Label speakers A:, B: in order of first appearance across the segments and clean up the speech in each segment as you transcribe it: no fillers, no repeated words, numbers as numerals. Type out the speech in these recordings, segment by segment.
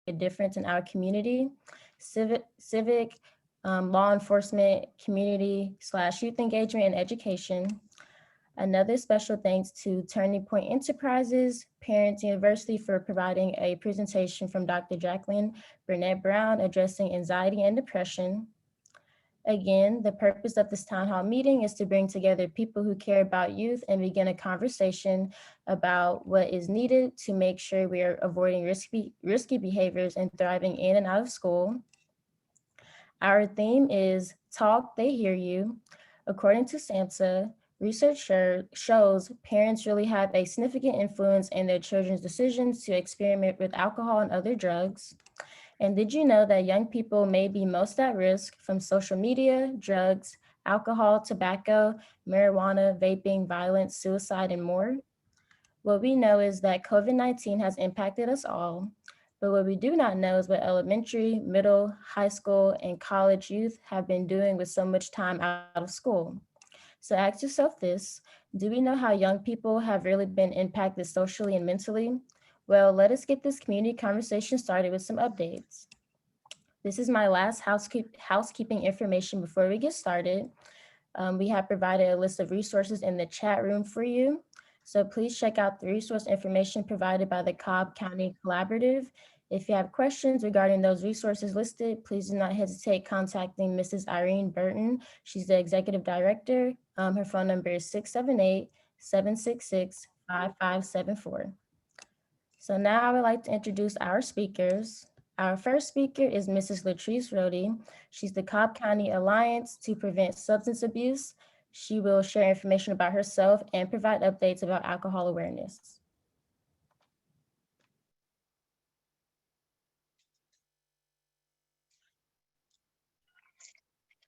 A: a difference in our community, civic, law enforcement, community/youth engagement and education. Another special thanks to Turning Point Enterprises, Parents University for providing a presentation from Dr. Jacqueline Burnett Brown addressing anxiety and depression. Again, the purpose of this town hall meeting is to bring together people who care about youth and begin a conversation about what is needed to make sure we are avoiding risky behaviors and thriving in and out of school. Our theme is Talk, They Hear You. According to SAMHSA, research shows parents really have a significant influence in their children's decisions to experiment with alcohol and other drugs. And did you know that young people may be most at risk from social media, drugs, alcohol, tobacco, marijuana, vaping, violence, suicide, and more? What we know is that COVID-19 has impacted us all, but what we do not know is what elementary, middle, high school, and college youth have been doing with so much time out of school. So ask yourself this, do we know how young people have really been impacted socially and mentally? Well, let us get this community conversation started with some updates. This is my last housekeeping information before we get started. We have provided a list of resources in the chat room for you. So please check out the resource information provided by the Cobb County Collaborative. If you have questions regarding those resources listed, please do not hesitate contacting Mrs. Irene Burton. She's the Executive Director. Her phone number is 678-766-5574. So now I would like to introduce our speakers. Our first speaker is Mrs. Latrice Rohde. She's the Cobb County Alliance to Prevent Substance Abuse. She will share information about herself and provide updates about alcohol awareness.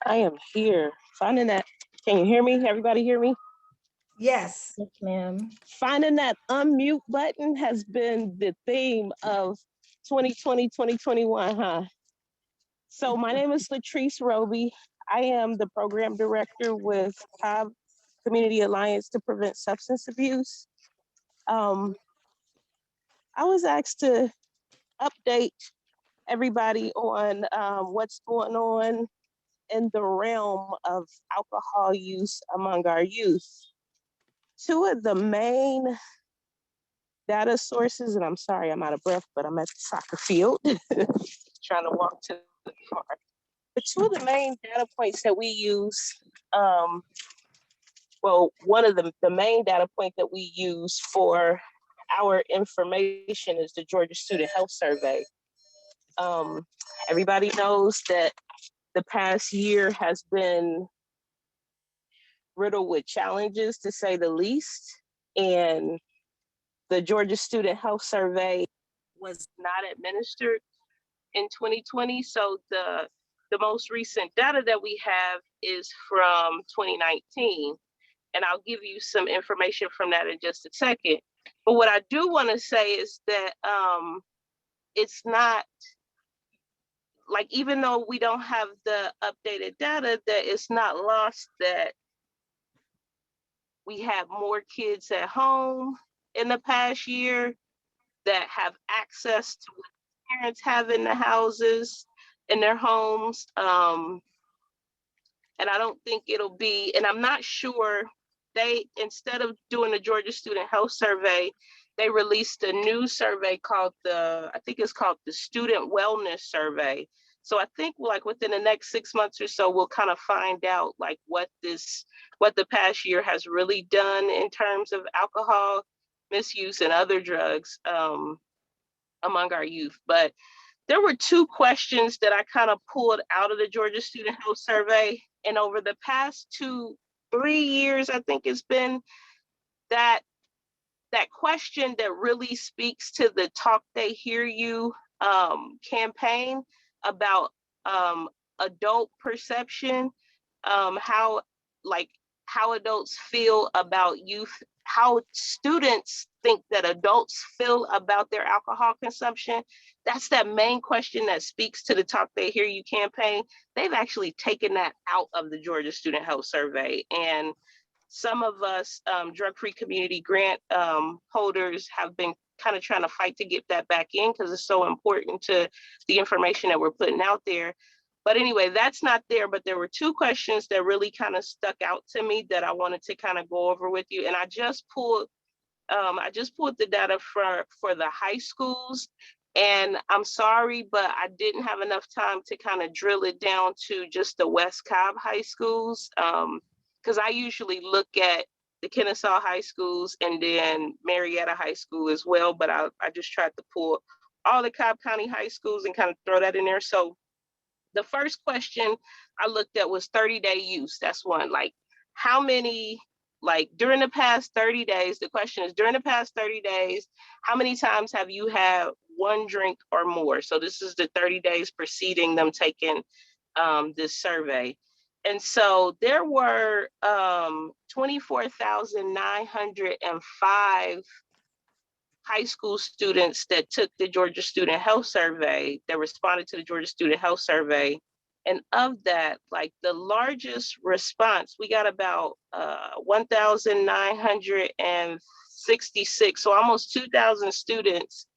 B: I am here finding that. Can you hear me? Everybody hear me?
C: Yes.
A: Yes, ma'am.
B: Finding that unmute button has been the theme of 2020, 2021, huh? So my name is Latrice Roby. I am the program director with Cobb Community Alliance to Prevent Substance Abuse. I was asked to update everybody on what's going on in the realm of alcohol use among our youth. Two of the main data sources, and I'm sorry I'm out of breath, but I'm at the soccer field trying to walk to the car. But two of the main data points that we use, one of the main data point that we use for our information is the Georgia Student Health Survey. Everybody knows that the past year has been riddled with challenges, to say the least. And the Georgia Student Health Survey was not administered in 2020. So the most recent data that we have is from 2019. And I'll give you some information from that in just a second. But what I do want to say is that it's not, like, even though we don't have the updated data, that it's not lost that we have more kids at home in the past year that have access to what parents have in the houses, in their homes. And I don't think it'll be, and I'm not sure, instead of doing the Georgia Student Health Survey, they released a new survey called I think it's called the Student Wellness Survey. So I think like within the next 6 months or so, we'll kind of find out like what the past year has really done in terms of alcohol misuse and other drugs among our youth. But there were two questions that I kind of pulled out of the Georgia Student Health Survey. And over the past 3 years, I think it's been that question that really speaks to the Talk They Hear You campaign about adult perception, how adults feel about youth, how students think that adults feel about their alcohol consumption. That's that main question that speaks to the Talk They Hear You campaign. They've actually taken that out of the Georgia Student Health Survey. And some of us drug-free community grant holders have been kind of trying to fight to get that back in because it's so important to the information that we're putting out there. But anyway, that's not there, but there were two questions that really kind of stuck out to me that I wanted to kind of go over with you. And I just pulled the data for the high schools, and I'm sorry, but I didn't have enough time to kind of drill it down to just the West Cobb high schools, because I usually look at the Kennesaw high schools and then Marietta High School as well, but I just tried to pull all the Cobb County high schools and kind of throw that in there. So the first question I looked at was 30-day use. That's one. Like, how many, like during the past 30 days, the question is during the past 30 days, how many times have you had one drink or more? So this is the 30 days preceding them taking this survey. And so there were 24,905 high school students that took the Georgia Student Health Survey, that responded to the Georgia Student Health Survey. And of that, like the largest response, we got about 1,966, so almost 2,000 students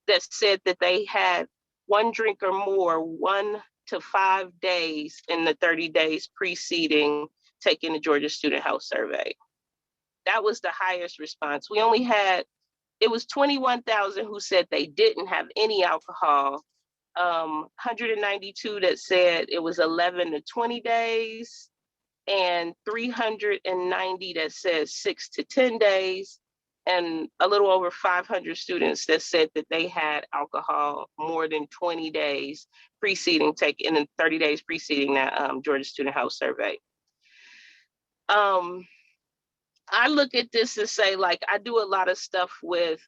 B: that said that they had one drink or more 1 to 5 days in the 30 days preceding taking the Georgia Student Health Survey. That was the highest response. We only had, it was 21,000 who said they didn't have any alcohol, 192 that said it was 11 to 20 days, and 390 that said 6 to 10 days, and a little over 500 students that said that they had alcohol more than 20 days preceding taking, in the 30 days preceding that Georgia Student Health Survey. I look at this and say, like, I do a lot of stuff with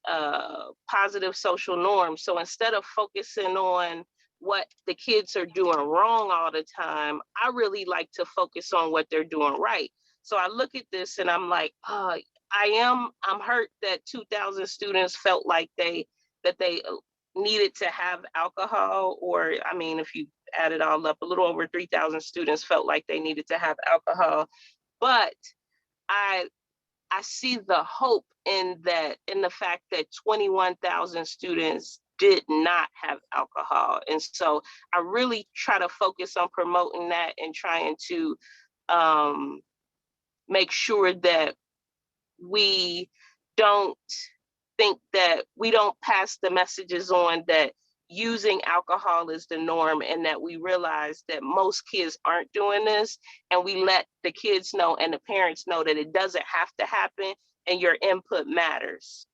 B: positive social norms. So instead of focusing on what the kids are doing wrong all the time, I really like to focus on what they're doing right. So I look at this and I'm like, I'm hurt that 2,000 students felt like they needed to have alcohol, or I mean, if you add it all up, a little over 3,000 students felt like they needed to have alcohol. But I see the hope in that, in the fact that 21,000 students did not have alcohol. And so I really try to focus on promoting that and trying to make sure that we don't think that we don't pass the messages on that using alcohol is the norm, and that we realize that most kids aren't doing this, and we let the kids know and the parents know that it doesn't have to happen and your input matters.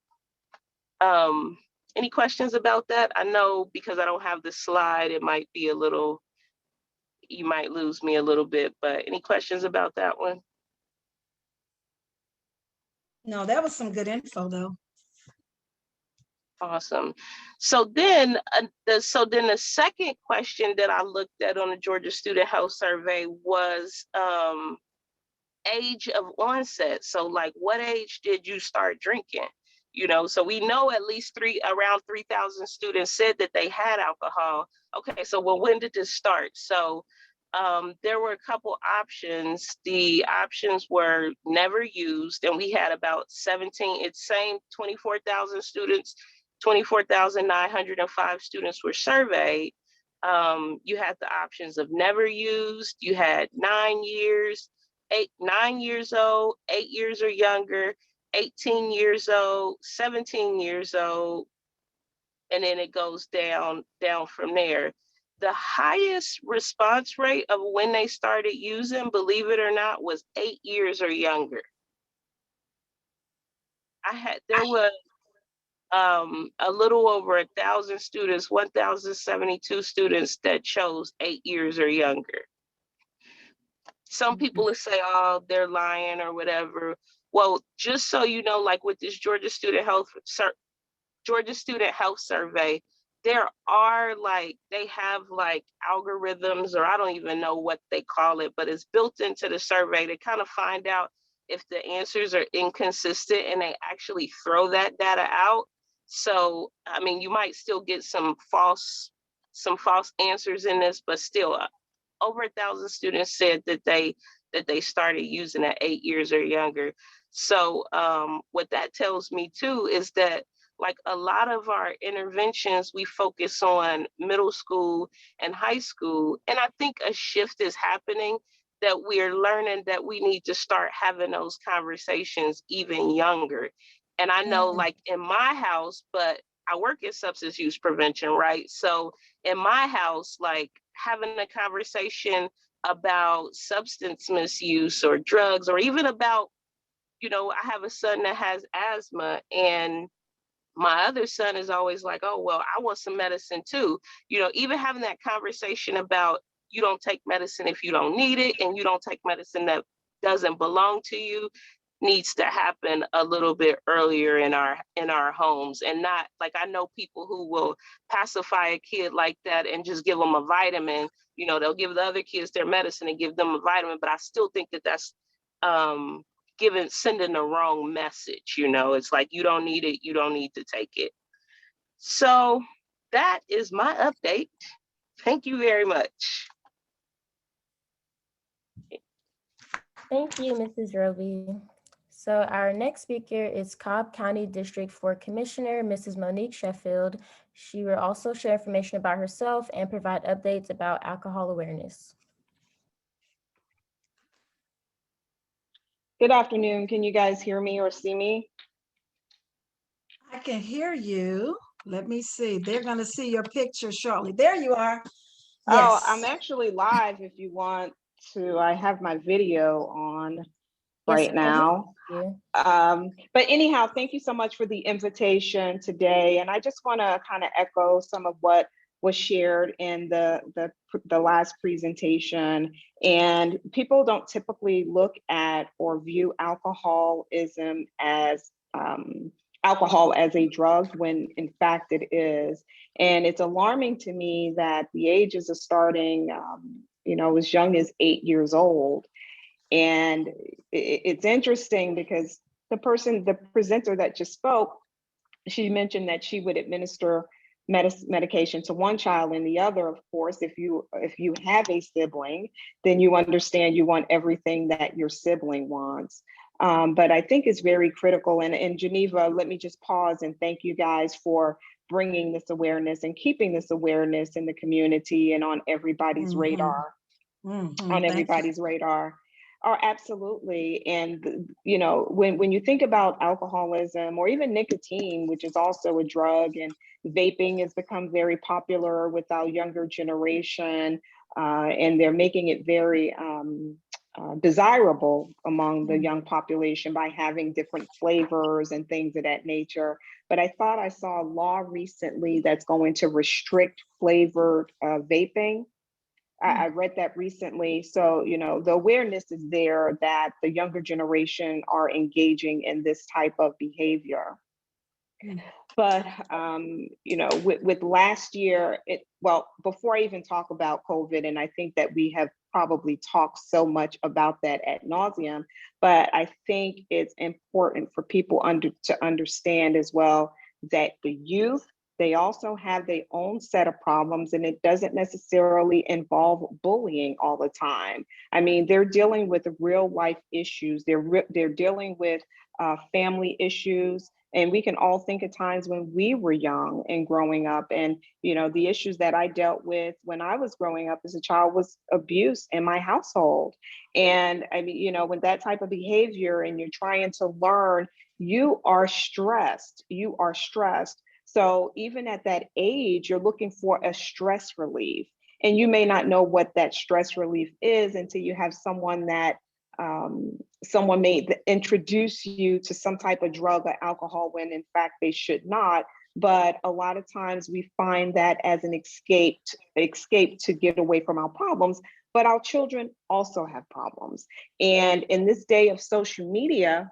B: Any questions about that? I know because I don't have the slide, it might be a little, you might lose me a little bit, but any questions about that one?
C: No, that was some good info though.
B: Awesome. So then the second question that I looked at on the Georgia Student Health Survey was age of onset. So like, what age did you start drinking? You know, so we know at least around 3,000 students said that they had alcohol. Okay, so well, when did this start? So there were a couple options. The options were never used, and we had about 17, it's same 24,000 students, 24,905 students were surveyed. You had the options of never used, you had 9 years, 9 years old, 8 years or younger, 18 years old, 17 years old, and then it goes down from there. The highest response rate of when they started using, believe it or not, was 8 years or younger. There was a little over 1,000 students, 1,072 students that chose 8 years or younger. Some people will say, oh, they're lying or whatever. Well, just so you know, like with this Georgia Student Health Survey, there are they have algorithms, or I don't even know what they call it, but it's built into the survey to kind of find out if the answers are inconsistent, and they actually throw that data out. So, I mean, you might still get some false answers in this, but still, over 1,000 students said that they started using at 8 years or younger. So what that tells me too is that like a lot of our interventions, we focus on middle school and high school. And I think a shift is happening, that we're learning that we need to start having those conversations even younger. And I know, like in my house, but I work in substance use prevention, right? So in my house, like having a conversation about substance misuse or drugs, or even about, I have a son that has asthma, and my other son is always like, oh, well, I want some medicine too. Even having that conversation about, you don't take medicine if you don't need it, and you don't take medicine that doesn't belong to you, needs to happen a little bit earlier in our homes. And not like, I know people who will pacify a kid like that and just give them a vitamin. They'll give the other kids their medicine and give them a vitamin, but I still think that that's sending the wrong message. It's like, you don't need it, you don't need to take it. So that is my update. Thank you very much.
A: Thank you, Mrs. Roby. So our next speaker is Cobb County District 4 Commissioner, Mrs. Monique Sheffield. She will also share information about herself and provide updates about alcohol awareness.
D: Good afternoon. Can you guys hear me or see me?
C: I can hear you. Let me see. They're going to see your picture shortly. There you are.
D: Oh,
C: Yes.
D: I'm actually live if you want to. I have my video on right now.
A: You.
D: But anyhow, thank you so much for the invitation today. And I just want to kind of echo some of what was shared in the last presentation. And people don't typically look at or view alcoholism as alcohol as a drug, when in fact it is. And it's alarming to me that the ages are starting, as young as 8 years old. And it's interesting because the presenter that just spoke, she mentioned that she would administer medication to one child, and the other, of course, if you have a sibling, then you understand you want everything that your sibling wants. But I think it's very critical. And in Geneva, let me just pause and thank you guys for bringing this awareness and keeping this awareness in the community and on everybody's radar. On everybody's radar. Oh, absolutely. And, when you think about alcoholism or even nicotine, which is also a drug, and vaping has become very popular with our younger generation, and they're making it very desirable among the young population by having different flavors and things of that nature. But I thought I saw a law recently that's going to restrict flavored vaping. I read that recently. So, the awareness is there that the younger generation are engaging in this type of behavior. But, with last year, before I even talk about COVID, and I think that we have probably talked so much about that ad nauseum, but I think it's important for people to understand as well that the youth, they also have their own set of problems, and it doesn't necessarily involve bullying all the time. I mean, they're dealing with real life issues. They're dealing with family issues. And we can all think of times when we were young and growing up. And, the issues that I dealt with when I was growing up as a child was abuse in my household. And I mean, when that type of behavior and you're trying to learn, you are stressed. So even at that age, you're looking for a stress relief. And you may not know what that stress relief is until you have someone that someone may introduce you to some type of drug or alcohol when in fact they should not. But a lot of times we find that as an escape to get away from our problems. But our children also have problems. And in this day of social media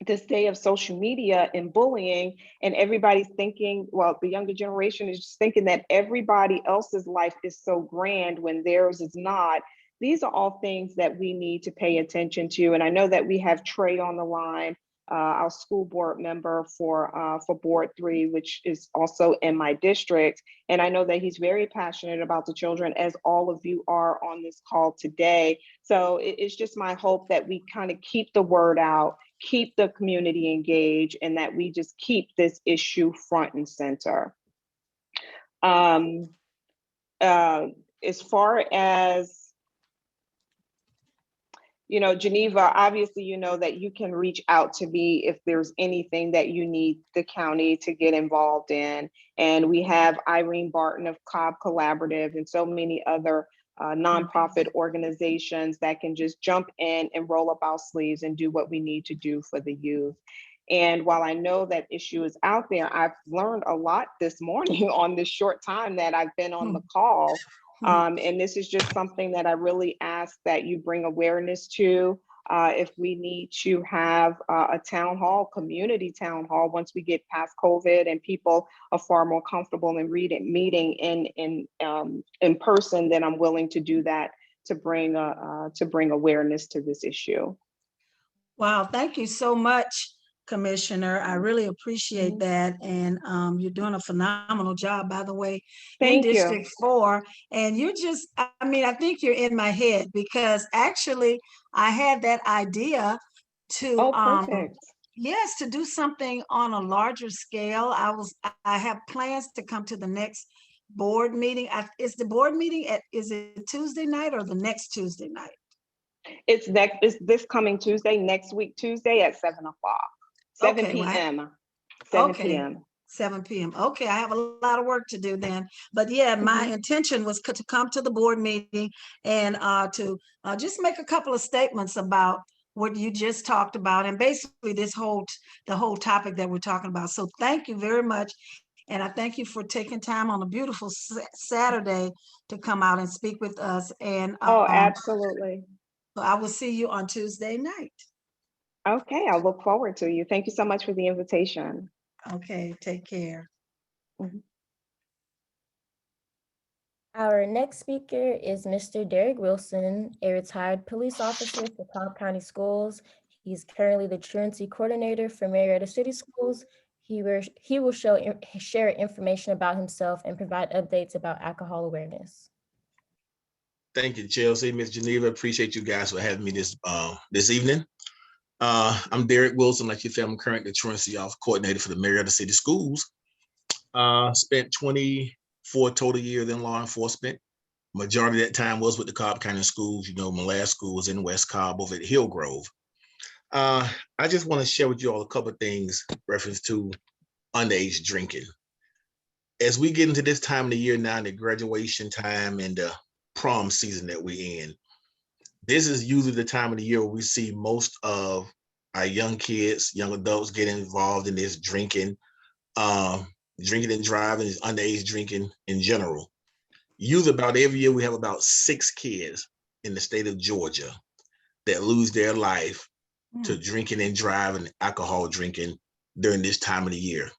D: and bullying, and everybody's thinking, well, the younger generation is just thinking that everybody else's life is so grand when theirs is not. These are all things that we need to pay attention to. And I know that we have Trey on the line, our school board member for Board 3, which is also in my district. And I know that he's very passionate about the children, as all of you are on this call today. So it's just my hope that we kind of keep the word out, keep the community engaged and that we just keep this issue front and center. Um, as far as, Geneva, obviously, that you can reach out to me if there's anything that you need the county to get involved in. And we have Irene Barton of Cobb Collaborative and so many other nonprofit organizations that can just jump in and roll up our sleeves and do what we need to do for the youth. And while I know that issue is out there, I've learned a lot this morning on this short time that I've been on the call. And this is just something that I really ask that you bring awareness to. If we need to have a town hall, community town hall, once we get past COVID and people are far more comfortable in meeting in person, then I'm willing to do that to bring awareness to this issue.
C: Wow, thank you so much, Commissioner. I really appreciate that. And you're doing a phenomenal job, by the way, in District 4. And you're just, I think you're in my head because actually I had that idea to,
D: perfect.
C: Yes, to do something on a larger scale. I have plans to come to the next board meeting. Is the board meeting is it Tuesday night or the next Tuesday night?
D: It's this coming Tuesday, next week, Tuesday at 7 o'clock, 7 p.m. 7 p.m.
C: 7 p.m. Okay, I have a lot of work to do then. But yeah, my intention was to come to the board meeting and to just make a couple of statements about what you just talked about and basically the whole topic that we're talking about. So thank you very much. And I thank you for taking time on a beautiful Saturday to come out and speak with us. And
D: absolutely.
C: So I will see you on Tuesday night.
D: Okay, I'll look forward to you. Thank you so much for the invitation.
C: Okay, take care.
A: Our next speaker is Mr. Derek Wilson, a retired police officer for Cobb County Schools. He's currently the truancy coordinator for Marietta City Schools. He will share information about himself and provide updates about alcohol awareness.
E: Thank you, Chelsea, Ms. Geneva. Appreciate you guys for having me this evening. I'm Derek Wilson, like you said, I'm currently the truancy coordinator for the Marietta City Schools. Spent 24 total years in law enforcement. Majority of that time was with the Cobb County Schools. My last school was in West Cobb over at Hillgrove. I just want to share with you all a couple of things reference to underage drinking. As we get into this time of the year now, the graduation time and the prom season that we're in, this is usually the time of the year where we see most of our young kids, young adults get involved in this drinking and driving, is underage drinking in general. Usually about every year, we have about 6 kids in the state of Georgia that lose their life to drinking and driving, alcohol drinking during this time of the year.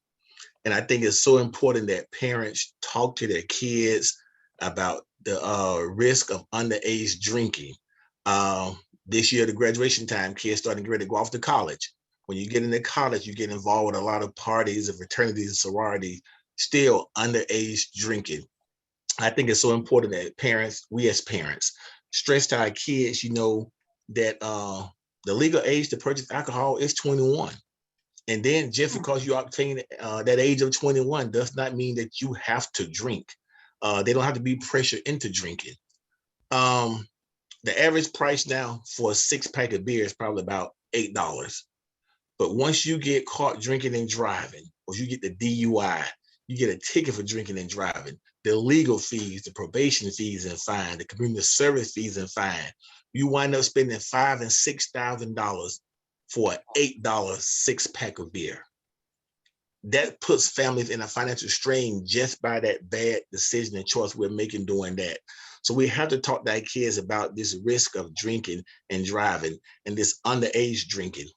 E: And I think it's so important that parents talk to their kids about the risk of underage drinking. This year, the graduation time, kids starting to get ready to go off to college. When you get into college, you get involved with a lot of parties and fraternities and sororities, still underage drinking. I think it's so important that we as parents, stress to our kids, that the legal age to purchase alcohol is 21. And then just because you obtain that age of 21 does not mean that you have to drink. They don't have to be pressured into drinking. The average price now for a 6-pack of beer is probably about $8. But once you get caught drinking and driving, or you get the DUI, you get a ticket for drinking and driving, the legal fees, the probation fees and fine, the community service fees and fine, you wind up spending $5,000 and $6,000 for an $8 6-pack of beer. That puts families in a financial strain just by that bad decision and choice we're making doing that. So we have to talk to our kids about this risk of drinking and driving and this underage drinking.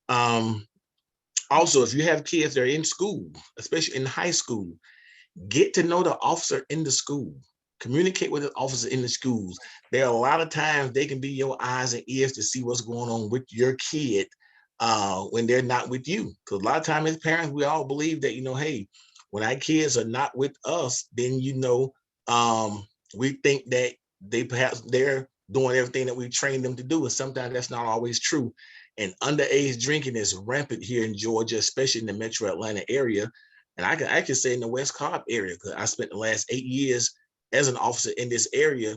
E: Also, if you have kids that are in school, especially in high school, get to know the officer in the school. Communicate with the officer in the schools. There are a lot of times they can be your eyes and ears to see what's going on with your kid when they're not with you. Because a lot of times as parents, we all believe that, hey, when our kids are not with us, then, we think that they're doing everything that we trained them to do. And sometimes that's not always true. And underage drinking is rampant here in Georgia, especially in the metro Atlanta area. And I can say in the West Cobb area, because I spent the last 8 years as an officer in this area.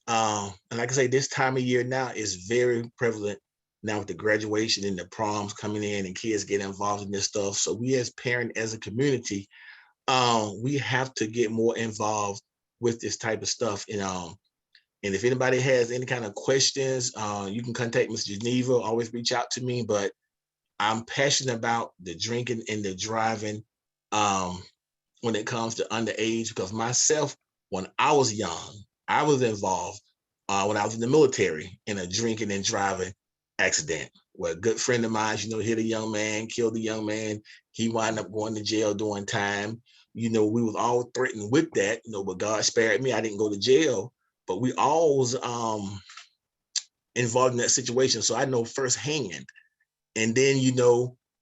E: And like I say, this time of year now is very prevalent now with the graduation and the proms coming in and kids getting involved in this stuff. So we as parents, as a community, we have to get more involved with this type of stuff. And if anybody has any kind of questions, you can contact Ms. Geneva, always reach out to me. But I'm passionate about the drinking and the driving when it comes to underage, because myself, when I was young, I was involved when I was in the military in a drinking and driving accident where a good friend of mine, hit a young man, killed a young man. He wound up going to jail doing time. We was all threatened with that, but God spared me. I didn't go to jail, but we all was involved in that situation. So I know firsthand. And then,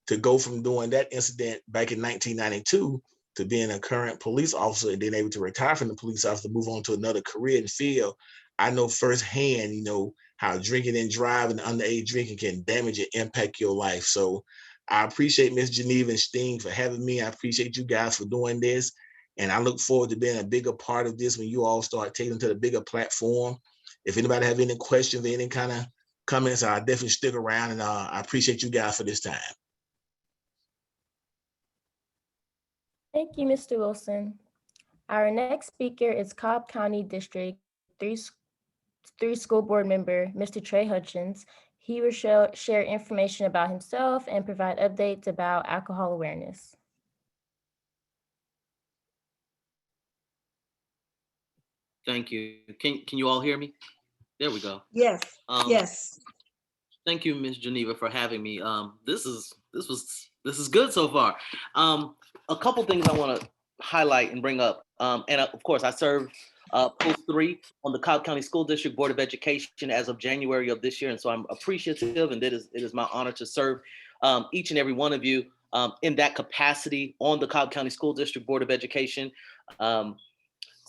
E: to go from doing that incident back in 1992 to being a current police officer and then able to retire from the police officer to move on to another career and field, I know firsthand, how drinking and driving, underage drinking can damage and impact your life. So I appreciate Ms. Geneva and Sting for having me. I appreciate you guys for doing this. And I look forward to being a bigger part of this when you all start taking to the bigger platform. If anybody have any questions or any kind of comments, I'll definitely stick around, and I appreciate you guys for this time.
A: Thank you, Mr. Wilson. Our next speaker is Cobb County District 3 School Board member, Mr. Trey Hutchins. He will share information about himself and provide updates about alcohol awareness.
F: Thank you. Can you all hear me? There we go.
C: Yes, yes.
F: Thank you, Ms. Geneva, for having me. This is good so far. A couple things I want to highlight and bring up. And of course, I served post 3 on the Cobb County School District Board of Education as of January of this year, and so I'm appreciative, and it is my honor to serve each and every one of you in that capacity on the Cobb County School District Board of Education. And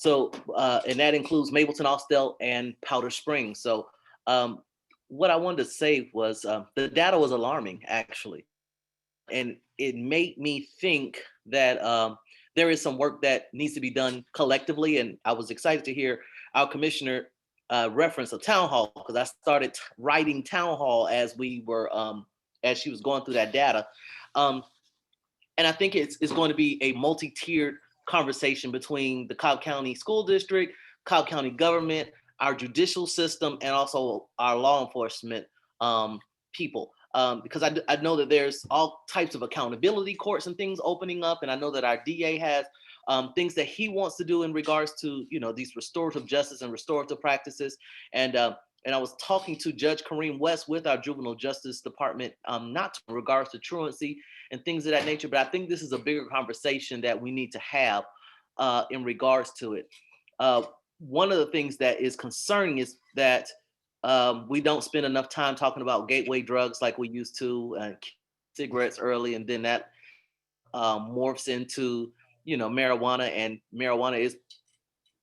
F: that includes Mableton, Austell, and Powder Springs. So what I wanted to say was the data was alarming, actually. And it made me think that there is some work that needs to be done collectively. And I was excited to hear our commissioner reference a town hall, because I started writing town hall as we were, as she was going through that data. And I think it's going to be a multi-tiered conversation between the Cobb County School District, Cobb County government, our judicial system, and also our law enforcement people. Because I know that there's all types of accountability courts and things opening up. And I know that our DA has things that he wants to do in regards to, these restorative justice and restorative practices. And I was talking to Judge Kareem West with our Juvenile Justice Department, not in regards to truancy and things of that nature, but I think this is a bigger conversation that we need to have in regards to it. One of the things that is concerning is that we don't spend enough time talking about gateway drugs like we used to, cigarettes early, and then that morphs into, marijuana, and marijuana is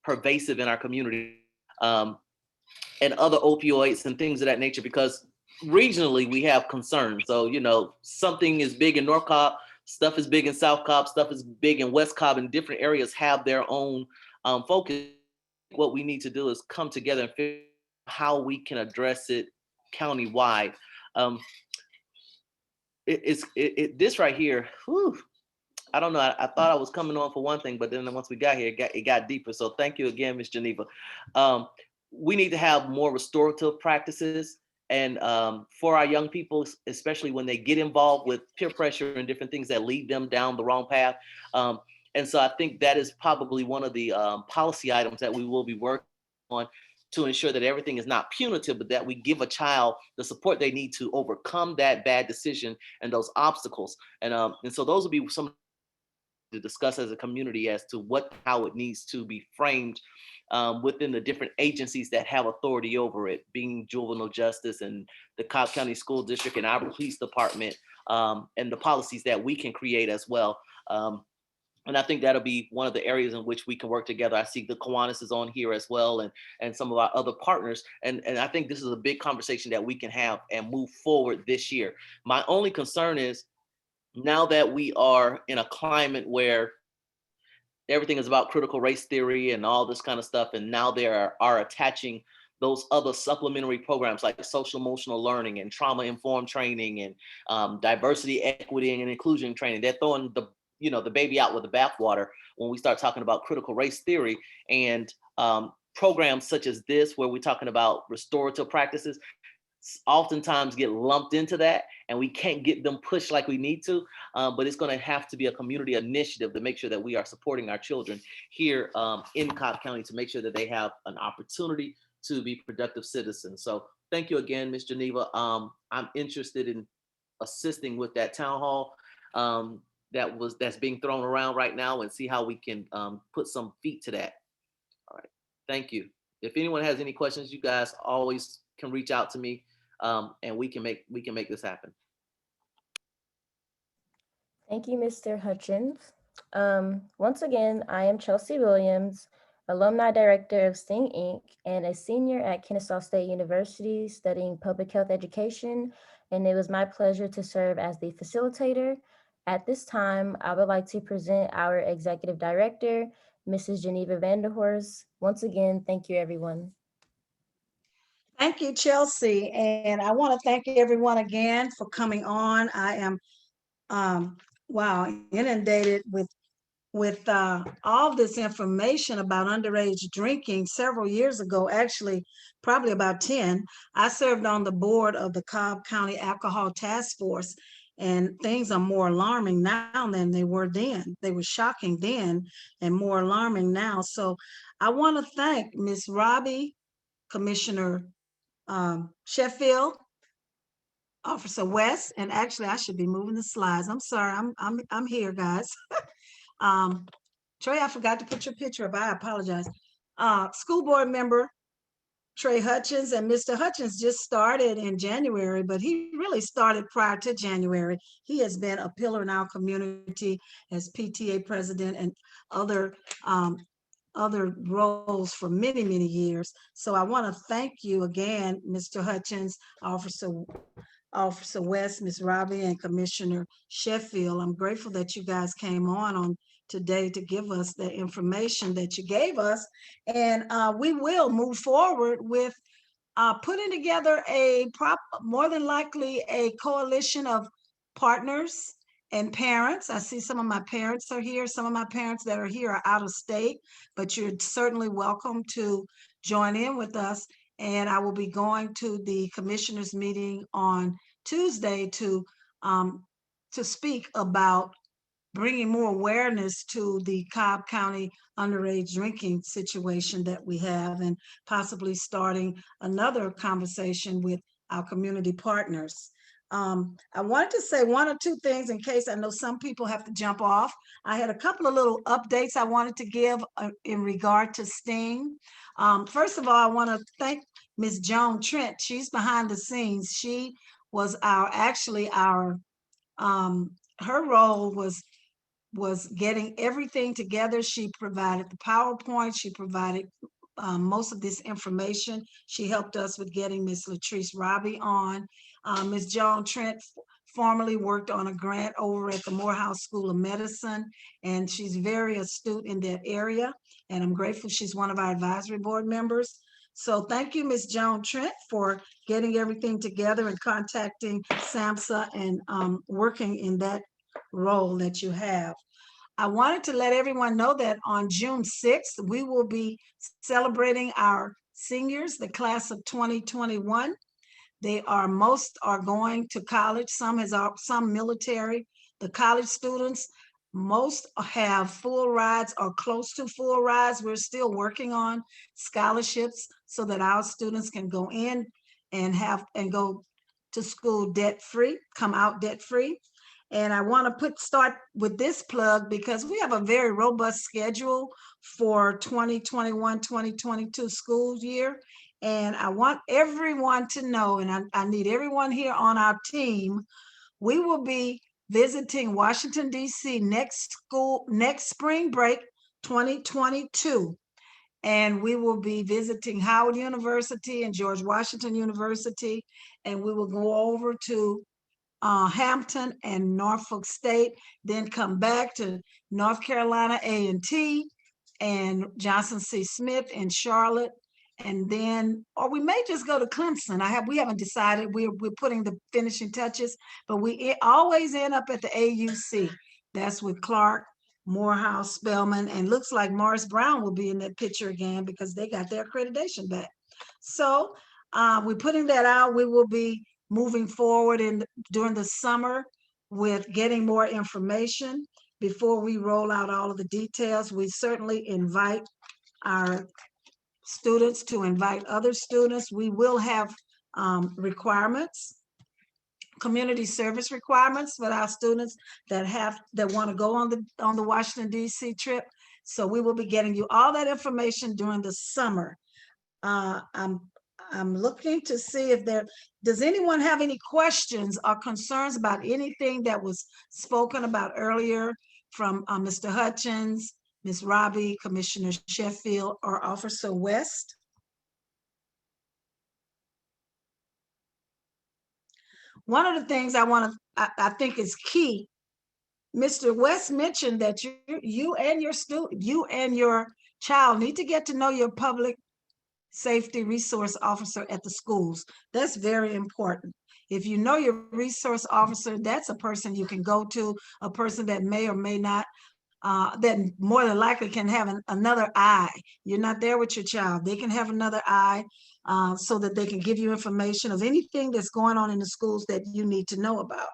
F: pervasive in our community, and other opioids and things of that nature, because regionally we have concerns. So, something is big in North Cobb, stuff is big in South Cobb, stuff is big in West Cobb, and different areas have their own focus. What we need to do is come together and figure out how we can address it countywide. This right here, whew, I don't know. I thought I was coming on for one thing, but then once we got here, it got deeper. So thank you again, Ms. Geneva. We need to have more restorative practices, and for our young people, especially when they get involved with peer pressure and different things that lead them down the wrong path. And so I think that is probably one of the policy items that we will be working on, to ensure that everything is not punitive, but that we give a child the support they need to overcome that bad decision and those obstacles. And so those will be some to discuss as a community as to how it needs to be framed within the different agencies that have authority over it, being juvenile justice and the Cobb County School District and our police department, and the policies that we can create as well. And I think that'll be one of the areas in which we can work together. I see the Kiwanis is on here as well, and some of our other partners. And I think this is a big conversation that we can have and move forward this year. My only concern is, now that we are in a climate where everything is about critical race theory and all this kind of stuff, and now they are attaching those other supplementary programs like social emotional learning and trauma informed training and diversity, equity, and inclusion training. They're throwing the baby out with the bathwater when we start talking about critical race theory, and programs such as this, where we're talking about restorative practices, oftentimes get lumped into that, and we can't get them pushed like we need to. But it's going to have to be a community initiative to make sure that we are supporting our children here in Cobb County, to make sure that they have an opportunity to be productive citizens. So thank you again, Ms. Geneva. I'm interested in assisting with that town hall that's being thrown around right now, and see how we can put some feet to that. All right, thank you. If anyone has any questions, you guys always can reach out to me, and we can make this happen.
A: Thank you, Mr. Hutchins. Once again, I am Chelsea Williams, Alumni Director of Sing Inc., and a senior at Kennesaw State University studying public health education, and it was my pleasure to serve as the facilitator. At this time, I would like to present our Executive Director, Mrs. Geneva Vanderhorst. Once again, thank you, everyone.
C: Thank you, Chelsea. And I want to thank everyone again for coming on. I am, inundated with all this information about underage drinking. Several years ago, actually, probably about 10, I served on the board of the Cobb County Alcohol Task Force, and things are more alarming now than they were then. They were shocking then and more alarming now. So I want to thank Ms. Robbie, Commissioner Sheffield, Officer West, and actually I should be moving the slides. I'm sorry, I'm here, guys. Trey, I forgot to put your picture up. I apologize. School board member Trey Hutchins, and Mr. Hutchins just started in January, but he really started prior to January. He has been a pillar in our community as PTA president and other roles for many, many years. So I want to thank you again, Mr. Hutchins, Officer West, Ms. Robbie, and Commissioner Sheffield. I'm grateful that you guys came on today to give us the information that you gave us. And we will move forward with putting together more than likely a coalition of partners and parents. I see some of my parents are here. Some of my parents that are here are out of state, but you're certainly welcome to join in with us. And I will be going to the commissioners meeting on Tuesday to speak about bringing more awareness to the Cobb County underage drinking situation that we have, and possibly starting another conversation with our community partners. I wanted to say one or two things in case I know some people have to jump off. I had a couple of little updates I wanted to give in regard to Sting. First of all, I want to thank Ms. Joan Trent. She's behind the scenes. She was her role was getting everything together. She provided the PowerPoint. She provided most of this information. She helped us with getting Ms. Latrice Robbie on. Ms. Joan Trent formerly worked on a grant over at the Morehouse School of Medicine, and she's very astute in that area. And I'm grateful she's one of our advisory board members. So thank you, Ms. Joan Trent, for getting everything together and contacting SAMHSA and working in that role that you have. I wanted to let everyone know that on June 6th, we will be celebrating our seniors, the class of 2021. Most are going to college, some military. The college students, most have full rides or close to full rides. We're still working on scholarships so that our students can go in and go to school debt-free, come out debt-free. And I want to start with this plug because we have a very robust schedule for 2021-2022 school year. And I want everyone to know, and I need everyone here on our team, we will be visiting Washington, D.C. next spring break 2022. And we will be visiting Howard University and George Washington University. And we will go over to Hampton and Norfolk State, then come back to North Carolina A&T and Johnson C. Smith in Charlotte. And then, or we may just go to Clemson. We haven't decided. We're putting the finishing touches, but we always end up at the AUC. That's with Clark, Morehouse, Spelman, and looks like Morris Brown will be in that picture again because they got their accreditation back. So we're putting that out. We will be moving forward during the summer with getting more information before we roll out all of the details. We certainly invite our students to invite other students. We will have requirements, community service requirements for our students that want to go on the Washington D.C. trip. So we will be getting you all that information during the summer. I'm looking to see if does anyone have any questions or concerns about anything that was spoken about earlier from Mr. Hutchins, Ms. Robbie, Commissioner Sheffield, or Officer West? One of the things I think is key, Mr. West mentioned that you and your child need to get to know your public safety resource officer at the schools. That's very important. If you know your resource officer, that's a person you can go to, a person that may or may not, that more than likely can have another eye. You're not there with your child. They can have another eye so that they can give you information of anything that's going on in the schools that you need to know about.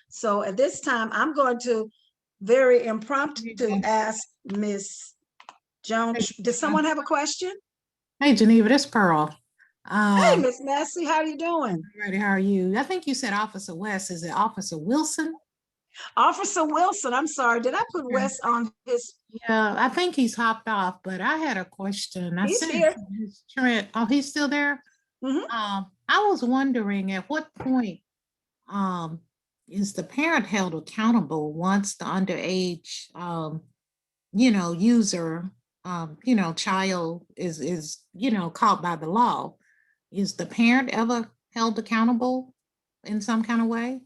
C: So at this time, I'm going to very impromptu ask Ms. Jones. Does someone have a question?
G: Hey, Geneva, this Pearl.
C: Hey, Miss Massey, how are you doing?
G: Ready, how are you? I think you said Officer West. Is it Officer Wilson?
C: Officer Wilson, I'm sorry. Did I put West on his?
G: Yeah, I think he's hopped off, but I had a question.
C: He's here.
G: Trent. Oh, he's still there?
C: Mm-hmm.
G: I was wondering at what point is the parent held accountable once the underage user child is caught by the law? Is the parent ever held accountable in some kind of way?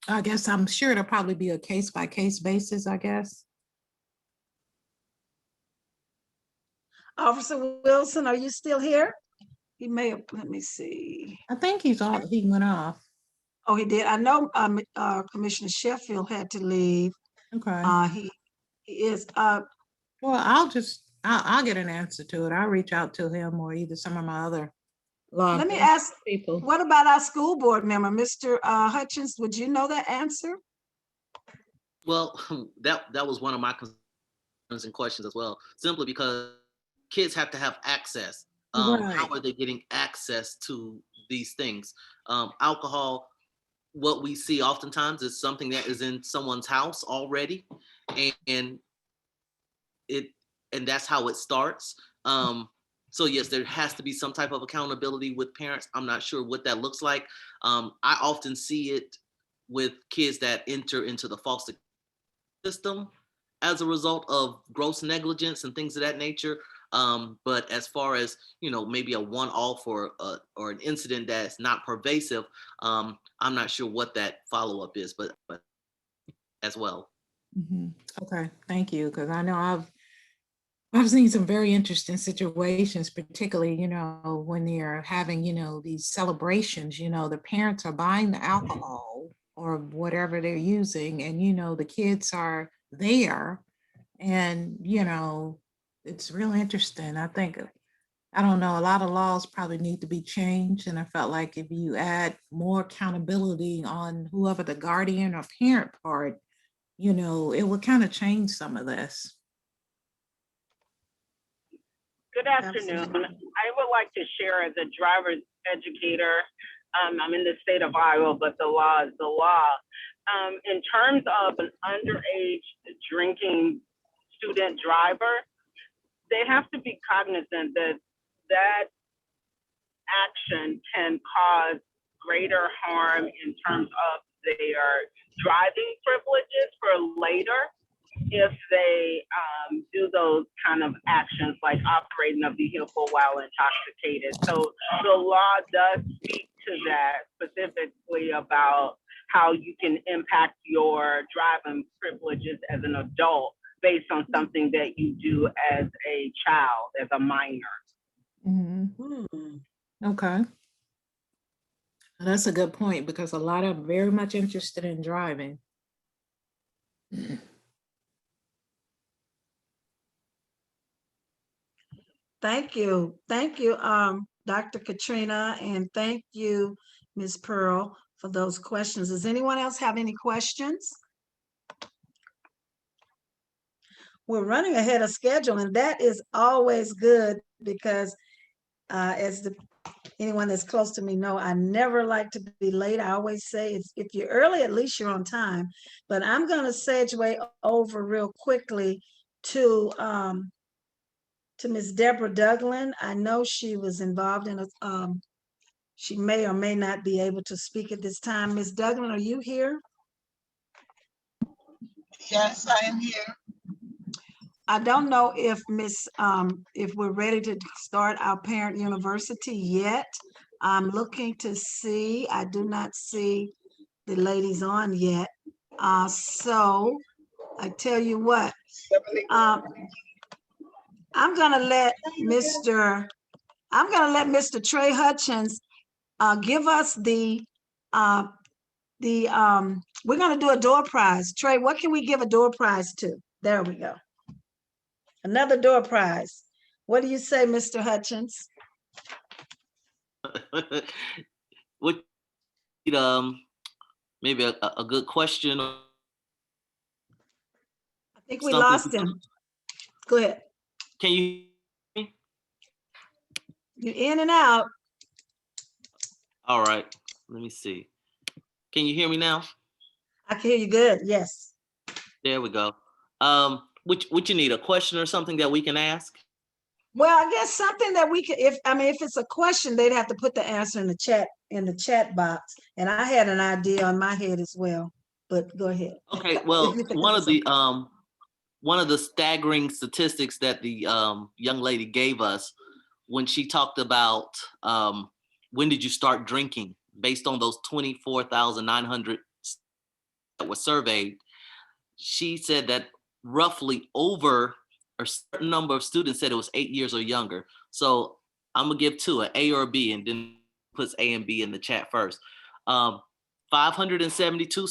G: I guess I'm sure it'll probably be a case-by-case basis, I guess.
C: Officer Wilson, are you still here? He may have, let me see.
G: I think he went off.
C: Oh, he did. I know Commissioner Sheffield had to leave.
G: Okay.
C: He is.
G: Well, I'll get an answer to it. I'll reach out to him or either some of my other law
C: Let me ask
G: people.
C: What about our school board member, Mr. Hutchins? Would you know that answer?
F: Well, that was one of my concerns and questions as well, simply because kids have to have access.
G: Right.
F: How are they getting access to these things? Alcohol, what we see oftentimes is something that is in someone's house already, and that's how it starts. So yes, there has to be some type of accountability with parents. I'm not sure what that looks like. I often see it with kids that enter into the foster system as a result of gross negligence and things of that nature. But as far as, maybe a one-off or an incident that's not pervasive, I'm not sure what that follow-up is, but as well.
G: Mm-hmm. Okay, thank you. Because I know I've seen some very interesting situations, particularly, when they're having, these celebrations, the parents are buying the alcohol or whatever they're using, and, the kids are there, and, it's really interesting. I think, I don't know, a lot of laws probably need to be changed. And I felt like if you add more accountability on whoever the guardian or parent part, it would kind of change some of this.
H: Good afternoon.
C: Absolutely.
H: I would like to share as a driver's educator. I'm in the state of Iowa, but the law is the law. In terms of an underage drinking student driver, they have to be cognizant that action can cause greater harm in terms of their driving privileges for later if they do those kind of actions like operating a vehicle while intoxicated. So the law does speak to that specifically about how you can impact your driving privileges as an adult based on something that you do as a child, as a minor.
G: Okay. That's a good point because a lot of very much interested in driving.
C: Thank you. Dr. Katrina, and thank you, Ms. Pearl, for those questions. Does anyone else have any questions? We're running ahead of schedule, and that is always good because anyone that's close to me know I never like to be late. I always say if you're early, at least you're on time. But I'm going to segue over real quickly to Ms. Deborah Douglin. I know she was involved in she may or may not be able to speak at this time. Ms. Douglin, are you here?
I: Yes, I am here.
C: I don't know if if we're ready to start our parent university yet. I'm looking to see, I do not see the ladies on yet. So I tell you what, I'm gonna let Mr. Trey Hutchins give us we're gonna do a door prize. Trey, what can we give a door prize to? There we go. Another door prize. What do you say, Mr. Hutchins?
F: What, maybe a good question.
C: I think we lost him. Go ahead.
F: Can you hear me?
C: You're in and out.
F: All right, let me see. Can you hear me now?
C: I can hear you good, yes.
F: There we go. What you need, a question or something that we can ask?
C: Well, I guess something that we could, if it's a question, they'd have to put the answer in the chat box. And I had an idea on my head as well, but go ahead.
F: Okay, well, one of the staggering statistics that the young lady gave us when she talked about when did you start drinking, based on those 24,900 that were surveyed, she said that roughly over a certain number of students said it was 8 years or younger. So I'm gonna give two, an A or a B, and then puts A and B in the chat first. 572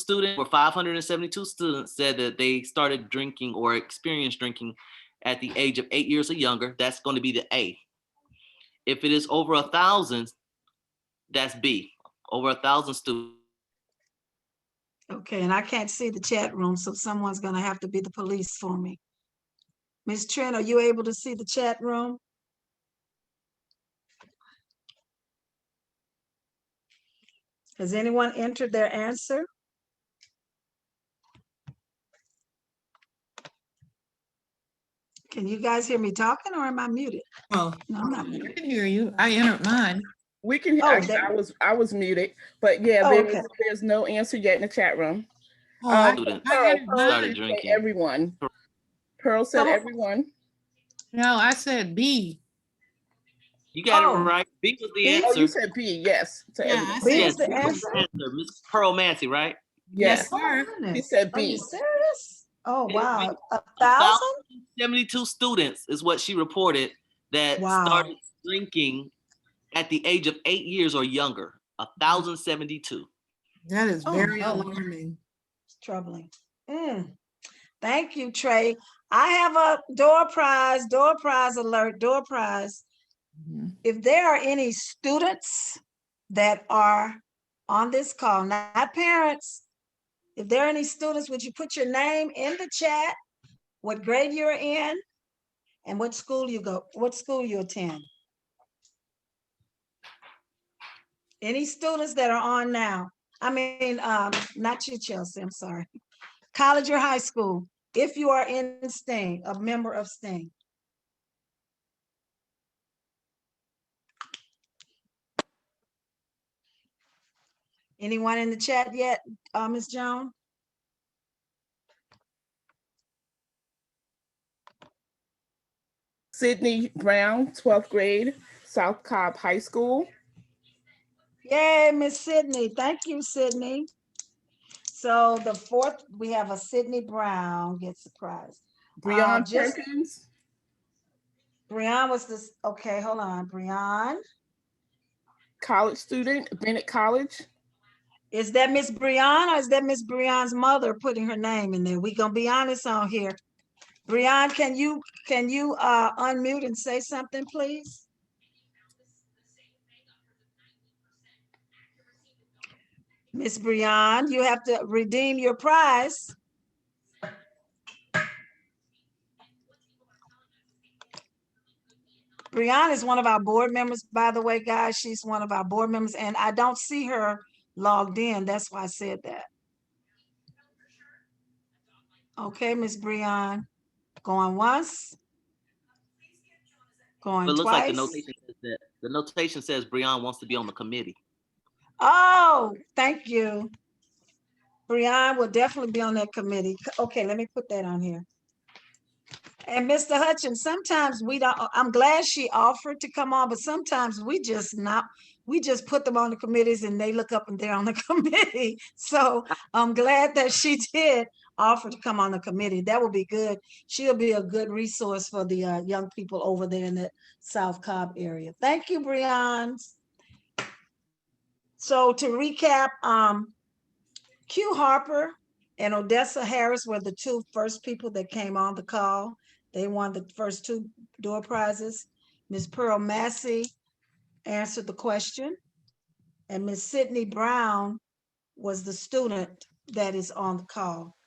F: students said that they started drinking or experienced drinking at the age of 8 years or younger. That's going to be the A. If it is over 1,000, that's B. Over 1,000 students.
C: Okay, and I can't see the chat room, so someone's gonna have to be the police for me. Ms. Trent, are you able to see the chat room? Has anyone entered their answer? Can you guys hear me talking or am I muted?
G: Oh,
C: No, I'm not
G: I
C: muted.
G: can hear you. I entered mine.
I: We can,
C: Oh,
I: actually, I was muted, but yeah,
C: Oh, okay.
I: there's no answer yet in the chat room.
G: Oh, I
F: Students
G: entered
I: Pearl
F: started
G: mine.
I: said
F: drinking.
I: everyone. Pearl said
C: Some-
I: everyone.
G: No, I said B.
F: You got it
C: Oh.
F: right. B was the
C: B?
I: Oh,
F: answer.
I: you said B, yes. To
G: Yeah,
I: everyone.
G: I
C: B
G: said
C: is the
F: B was
C: answer?
F: the answer. Miss Pearl Massey, right?
I: Yes,
C: Oh, my
G: sir.
C: goodness.
I: she said
C: Are you
I: B.
C: serious? Oh,
F: It's
C: wow.
F: B.
C: 1,000?
F: 1,072 students is what she reported that
C: Wow.
F: started drinking at the age of 8 years or younger. 1,072.
G: That is
C: Oh,
G: very
C: no.
G: alarming.
C: It's troubling. Thank you, Trey. I have a door prize alert, door prize.
G: Mhm.
C: If there are any students that are on this call, not parents, if there are any students, would you put your name in the chat, what grade you're in, and what school you attend? Any students that are on now? I mean, not you, Chelsea, I'm sorry. College or high school, if you are in STEAM, a member of STEAM. Anyone in the chat yet, Ms. Joan?
I: Sydney Brown, 12th grade, South Cobb High School.
C: Yay, Miss Sydney. Thank you, Sydney. So the fourth, we have a Sydney Brown gets the prize.
I: Breon
C: Just
I: Perkins,
C: Breon was this, okay, hold on. Breon,
I: college student, Bennett College.
C: is that Miss Breon or is that Miss Breon's mother putting her name in there? We gonna be honest on here. Breon, can you unmute and say something, please? Miss Breon, you have to redeem your prize. Brianna is one of our board members, by the way, guys. She's one of our board members, and I don't see her logged in. That's why I said that. Okay, Miss Brianna, going once, going
F: But it looks like the notation says Breon wants to be on the committee.
C: Oh, thank you. Brianna will definitely be on that committee. Okay, let me put that on here. And Mr. Hutchins, sometimes we don't, I'm glad she offered to come on, but sometimes we just put them on the committees and they look up and they're on the committee. So I'm glad that she did offer to come on the committee. That will be good. She'll be a good resource for the young people over there in the South Cobb area. Thank you, Breon. So to recap, Q Harper and Odessa Harris were the two first people that came on the call. They won the first two door prizes. Ms. Pearl Massey answered the question, and Ms. Sydney Brown was the student that is on the call.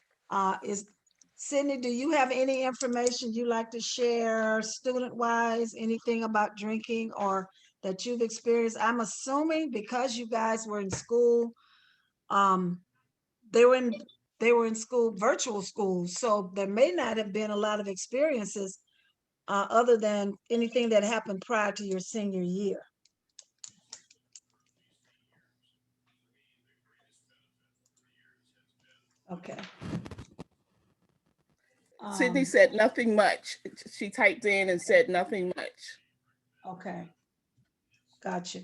C: Sydney, do you have any information you'd like to share student-wise, anything about drinking or that you've experienced? I'm assuming because you guys were in school, they were in school, virtual school, so there may not have been a lot of experiences other than anything that happened prior to your senior year. Okay.
I: Sydney said nothing much. She typed in and said nothing much.
C: Okay. Gotcha.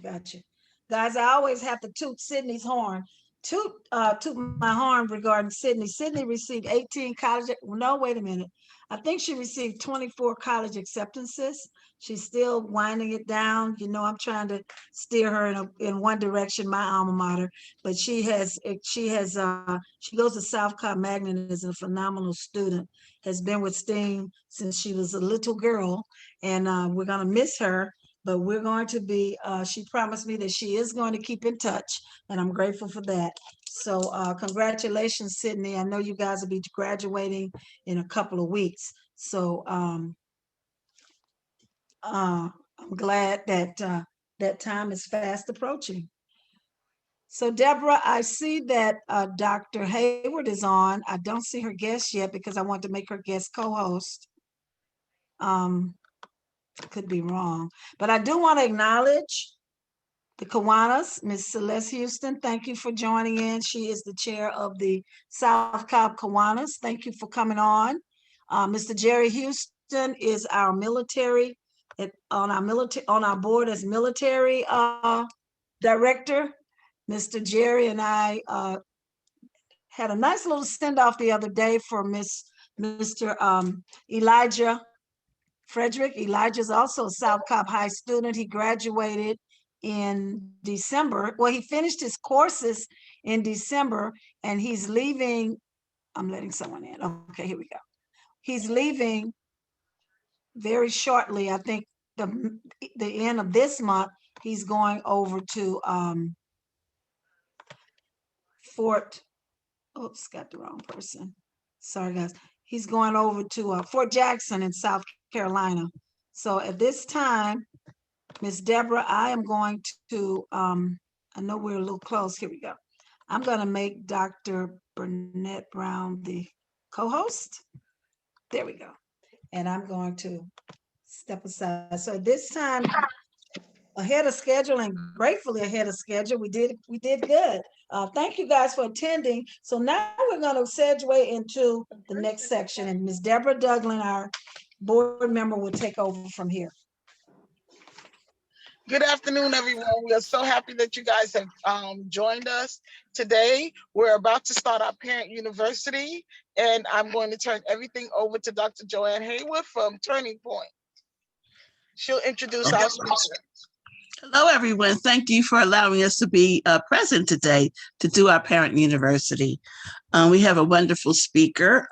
C: Guys, I always have to toot Sydney's horn. Toot my horn regarding Sydney. Sydney received 18 college, no, wait a minute. I think she received 24 college acceptances. She's still winding it down. You know, I'm trying to steer her in one direction, my alma mater, but she goes to South Cobb Magnet, is a phenomenal student, has been with STEAM since she was a little girl, and we're gonna miss her. But we're going to be, she promised me that she is going to keep in touch, and I'm grateful for that. So congratulations, Sydney. I know you guys will be graduating in a couple of weeks. So I'm glad that that time is fast approaching. So Deborah, I see that Dr. Hayward is on. I don't see her guest yet because I want to make her guest co-host. Could be wrong, but I do want to acknowledge the Kiwanis, Ms. Celeste Houston. Thank you for joining in. She is the chair of the South Cobb Kiwanis. Thank you for coming on. Mr. Jerry Houston is our military, on our board as military director. Mr. Jerry and I had a nice little send-off the other day for Mr. Elijah Frederick. Elijah is also a South Cobb High student. He graduated in December. Well, he finished his courses in December and he's leaving. I'm letting someone in. Okay, here we go. He's leaving very shortly. I think the end of this month, he's going over to oops, got the wrong person. Sorry, guys. He's going over to Fort Jackson in South Carolina. So at this time, Ms. Deborah, I am going to, I know we're a little close. Here we go. I'm going to make Dr. Burnett Brown the co-host. There we go. And I'm going to step aside. So at this time, ahead of schedule and gratefully ahead of schedule. We did good. Thank you guys for attending. So now we're going to segue into the next section, and Ms. Deborah Douglas, our board member, will take over from here.
J: Good afternoon, everyone. We are so happy that you guys have joined us today. We're about to start our parent university, and I'm going to turn everything over to Dr. Joanne Haywood from Turning Point. She'll introduce our speaker.
K: Hello, everyone. Thank you for allowing us to be present today to do our parent university. We have a wonderful speaker,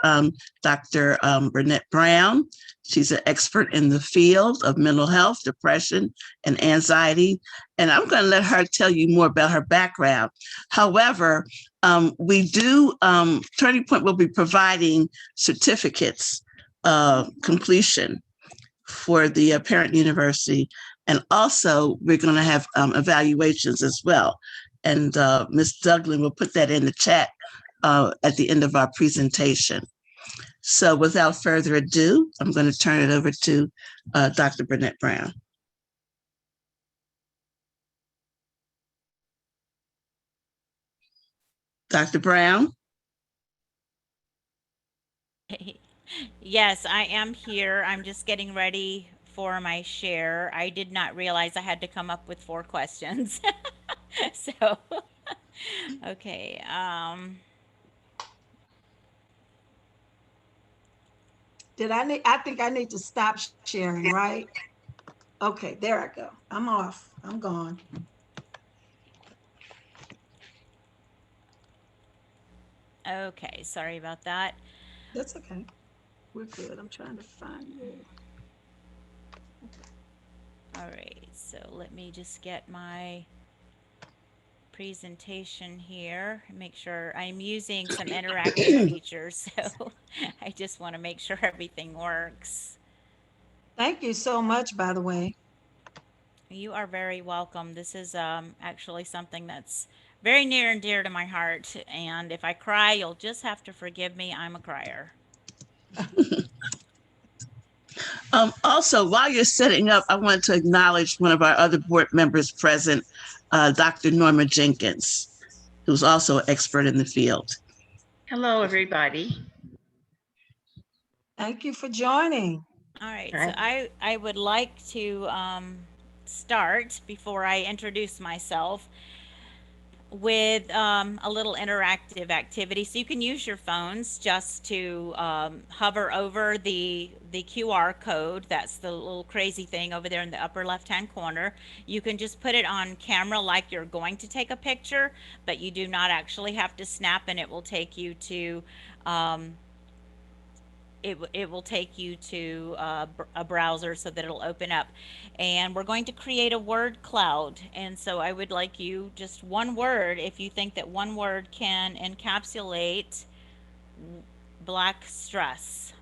K: Dr. Burnett Brown. She's an expert in the field of mental health, depression, and anxiety. And I'm going to let her tell you more about her background. However, Turning Point will be providing certificates of completion for the parent university. And also, we're going to have evaluations as well. And Ms. Douglas will put that in the chat at the end of our presentation. So without further ado, I'm going to turn it over to Dr. Burnett Brown. Dr. Brown?
L: Yes, I am here. I'm just getting ready for my share. I did not realize I had to come up with 4 questions. So, okay.
C: I think I need to stop sharing, right? Okay, there I go. I'm off. I'm gone.
L: Okay, sorry about that.
C: That's okay. We're good. I'm trying to find you.
L: All right, so let me just get my presentation here. Make sure I'm using some interactive features, so I just want to make sure everything works.
C: Thank you so much, by the way.
L: You are very welcome. This is actually something that's very near and dear to my heart, and if I cry, you'll just have to forgive me. I'm a crier.
K: Also, while you're setting up, I want to acknowledge one of our other board members present, Dr. Norma Jenkins, who's also an expert in the field.
M: Hello, everybody.
C: Thank you for joining.
L: All right, so I would like to start before I introduce myself with a little interactive activity. So you can use your phones just to hover over the QR code. That's the little crazy thing over there in the upper left-hand corner. You can just put it on camera like you're going to take a picture, but you do not actually have to snap, and it will take you to it will take you to a browser so that it'll open up. And we're going to create a word cloud. And so I would like you, just one word, if you think that one word can encapsulate Black stress.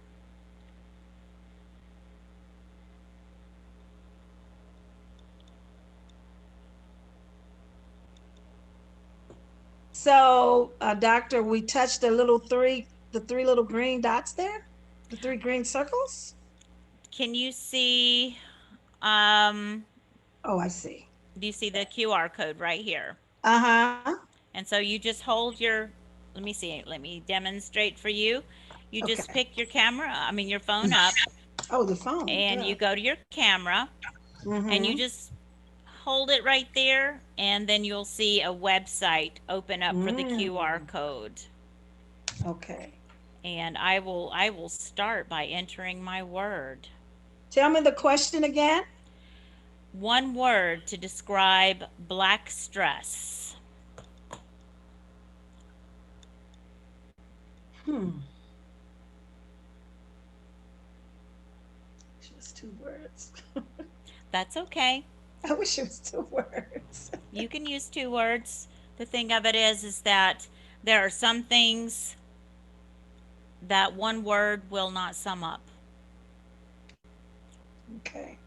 C: So, Doctor, we touched the three little green dots there? The 3 green circles?
L: Can you see,
C: oh, I see.
L: do you see the QR code right here?
C: Uh-huh.
L: And so you just hold your, let me see, let me demonstrate for you. You just pick your your phone up.
C: Oh, the phone.
L: And you go to your camera, and you just hold it right there, and then you'll see a website open up for the QR code.
C: Okay.
L: And I will start by entering my word.
C: Tell me the question again.
L: One word to describe Black stress.
C: Just 2 words.
L: That's okay.
C: I wish it was 2 words.
L: You can use 2 words. The thing of it is that there are some things that one word will not sum up.
C: Okay.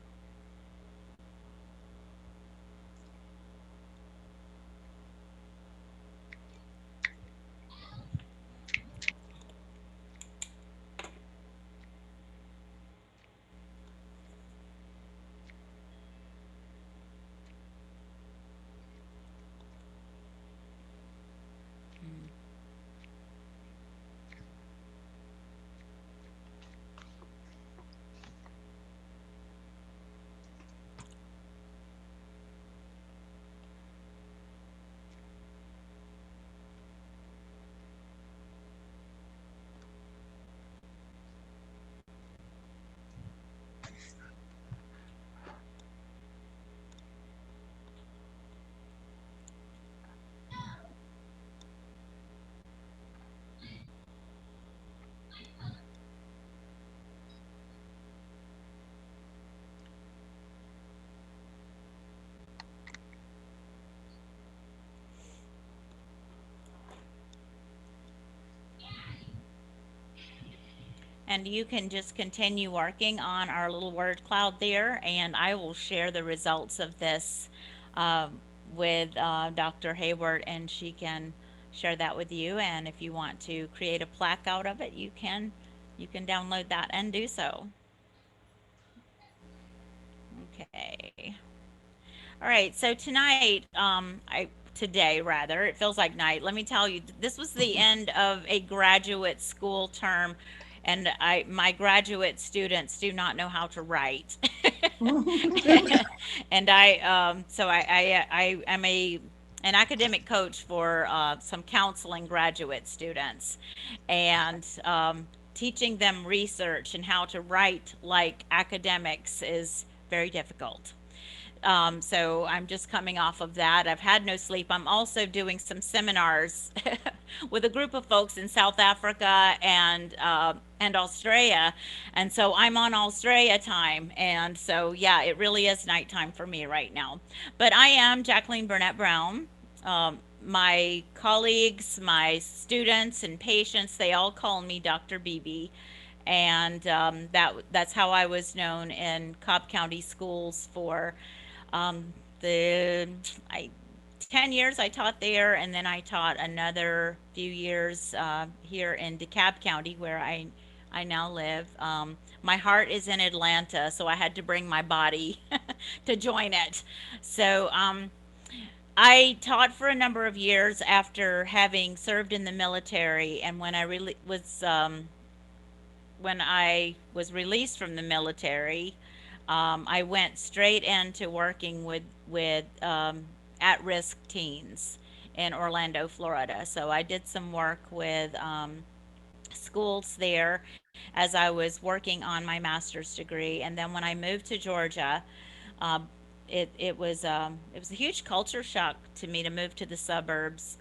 L: and you can just continue working on our little word cloud there, and I will share the results of this um, with Dr. Hayward, and she can share that with you. And if you want to create a plaque out of it, you can download that and do so. Okay. All right, so tonight, today rather, it feels like night. Let me tell you, this was the end of a graduate school term, and my graduate students do not know how to write. And I am an academic coach for some counseling graduate students, and teaching them research and how to write like academics is very difficult. So I'm just coming off of that. I've had no sleep. I'm also doing some seminars with a group of folks in South Africa and Australia, and so I'm on Australia time. And so yeah, it really is nighttime for me right now. But I am Jacqueline Burnett Brown. My colleagues, my students, and patients, they all call me Dr. BB, and that's how I was known in Cobb County schools for um, the I 10 years I taught there, and then I taught another few years here in DeKalb County, where I now live. My heart is in Atlanta, so I had to bring my body to join it. So I taught for a number of years after having served in the military, and when I was released from the military, I went straight into working with at-risk teens in Orlando, Florida. So I did some work with schools there as I was working on my master's degree, and then when I moved to Georgia, um, it was a huge culture shock to me to move to the suburbs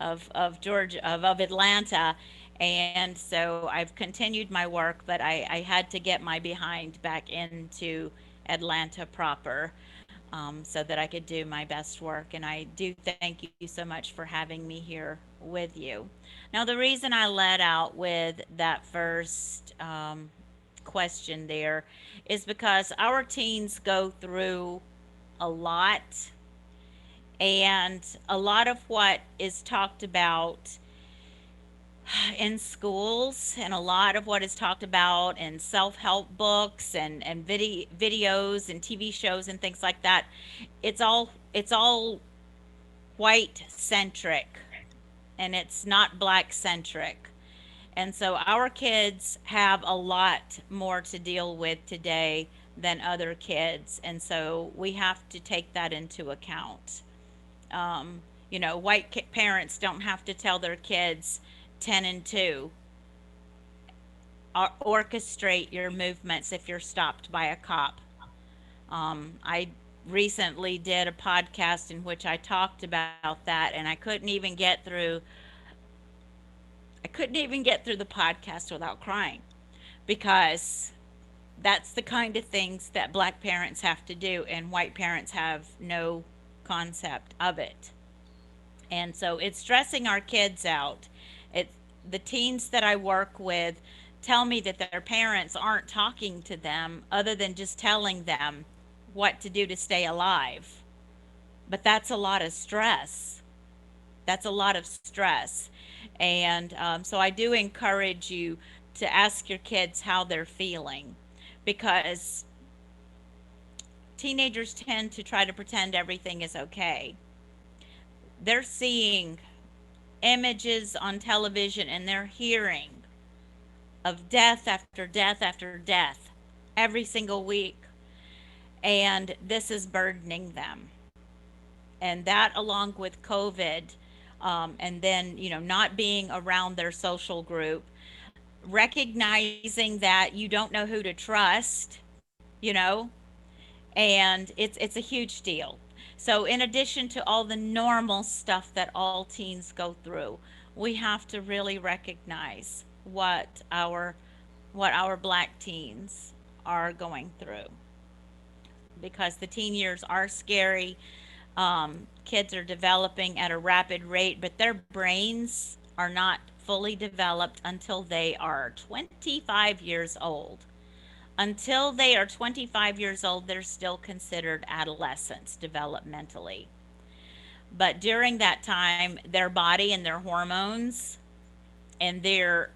L: of Georgia of Atlanta, and so I've continued my work, but I had to get my behind back into Atlanta proper, so that I could do my best work. And I do thank you so much for having me here with you. Now, the reason I led out with that first question there is because our teens go through a lot, and a lot of what is talked about in schools, and a lot of what is talked about in self-help books and videos and TV shows and things like that, it's all white centric, and it's not black centric. And so our kids have a lot more to deal with today than other kids, and so we have to take that into account. um, white parents don't have to tell their kids 10 and 2, or orchestrate your movements if you're stopped by a cop. I recently did a podcast in which I talked about that, and I couldn't even get through the podcast without crying, because that's the kind of things that black parents have to do, and white parents have no concept of it. And so it's stressing our kids out. It The teens that I work with tell me that their parents aren't talking to them other than just telling them what to do to stay alive. But that's a lot of stress. That's a lot of stress. And so I do encourage you to ask your kids how they're feeling, because teenagers tend to try to pretend everything is okay. They're seeing images on television, and they're hearing of death after death after death every single week. And this is burdening them. And that, along with COVID, and then, not being around their social group, recognizing that you don't know who to trust, you know, and it's a huge deal. So in addition to all the normal stuff that all teens go through, we have to really recognize what our black teens are going through, because the teen years are scary. Kids are developing at a rapid rate, but their brains are not fully developed until they are 25 years old. Until they are 25 years old, they're still considered adolescents developmentally. But during that time, their body and their hormones and their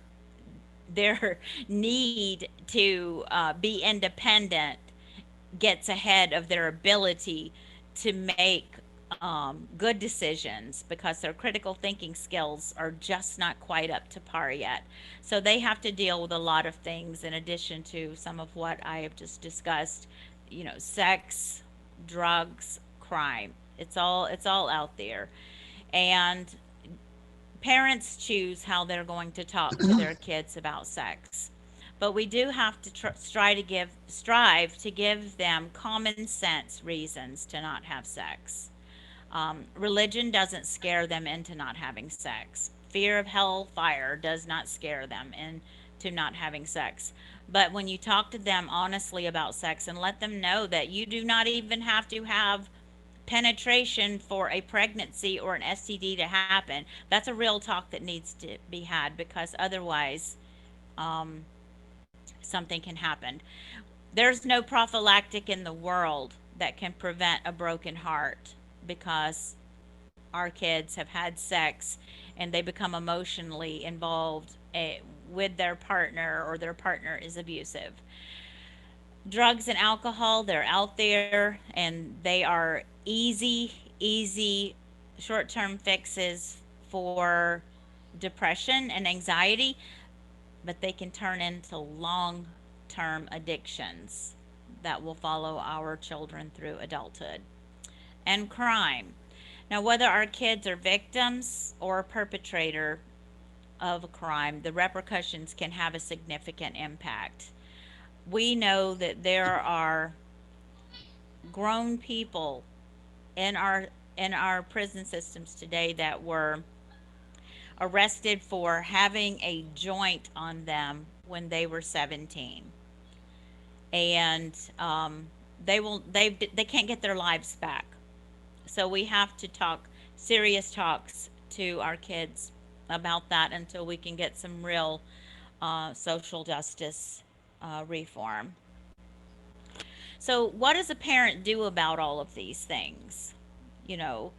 L: need to be independent gets ahead of their ability to make good decisions because their critical thinking skills are just not quite up to par yet. So they have to deal with a lot of things in addition to some of what I have just discussed, sex, drugs, crime. It's all out there. And parents choose how they're going to talk to their kids about sex. But we do have to strive to give them common sense reasons to not have sex. Religion doesn't scare them into not having sex. Fear of hellfire does not scare them into not having sex. But when you talk to them honestly about sex and let them know that you do not even have to have penetration for a pregnancy or an STD to happen, that's a real talk that needs to be had because otherwise, um, something can happen. There's no prophylactic in the world that can prevent a broken heart because our kids have had sex and they become emotionally involved with their partner or their partner is abusive. Drugs and alcohol, they're out there and they are easy short-term fixes for depression and anxiety, but they can turn into long-term addictions that will follow our children through adulthood. And crime. Now, whether our kids are victims or a perpetrator of a crime, the repercussions can have a significant impact. We know that there are grown people in our prison systems today that were arrested for having a joint on them when they were 17, and they can't get their lives back. So we have to talk serious talks to our kids about that until we can get some real social justice reform. So, what does a parent do about all of these things? You know,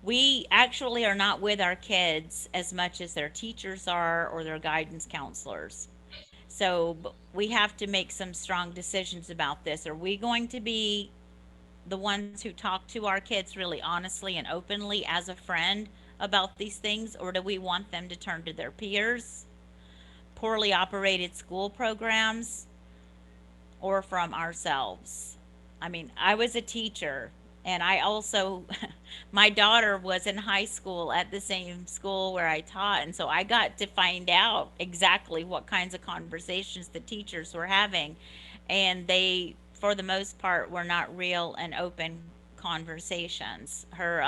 L: we actually are not with our kids as much as their teachers are or their guidance counselors. So, we have to make some strong decisions about this. Are we going to be the ones who talk to our kids really honestly and openly as a friend about these things, or do we want them to turn to their peers, poorly operated school programs, or from ourselves? I mean, I was a teacher and I also, my daughter was in high school at the same school where I taught. And so I got to find out exactly what kinds of conversations the teachers were having. And they, for the most part, were not real and open conversations. Her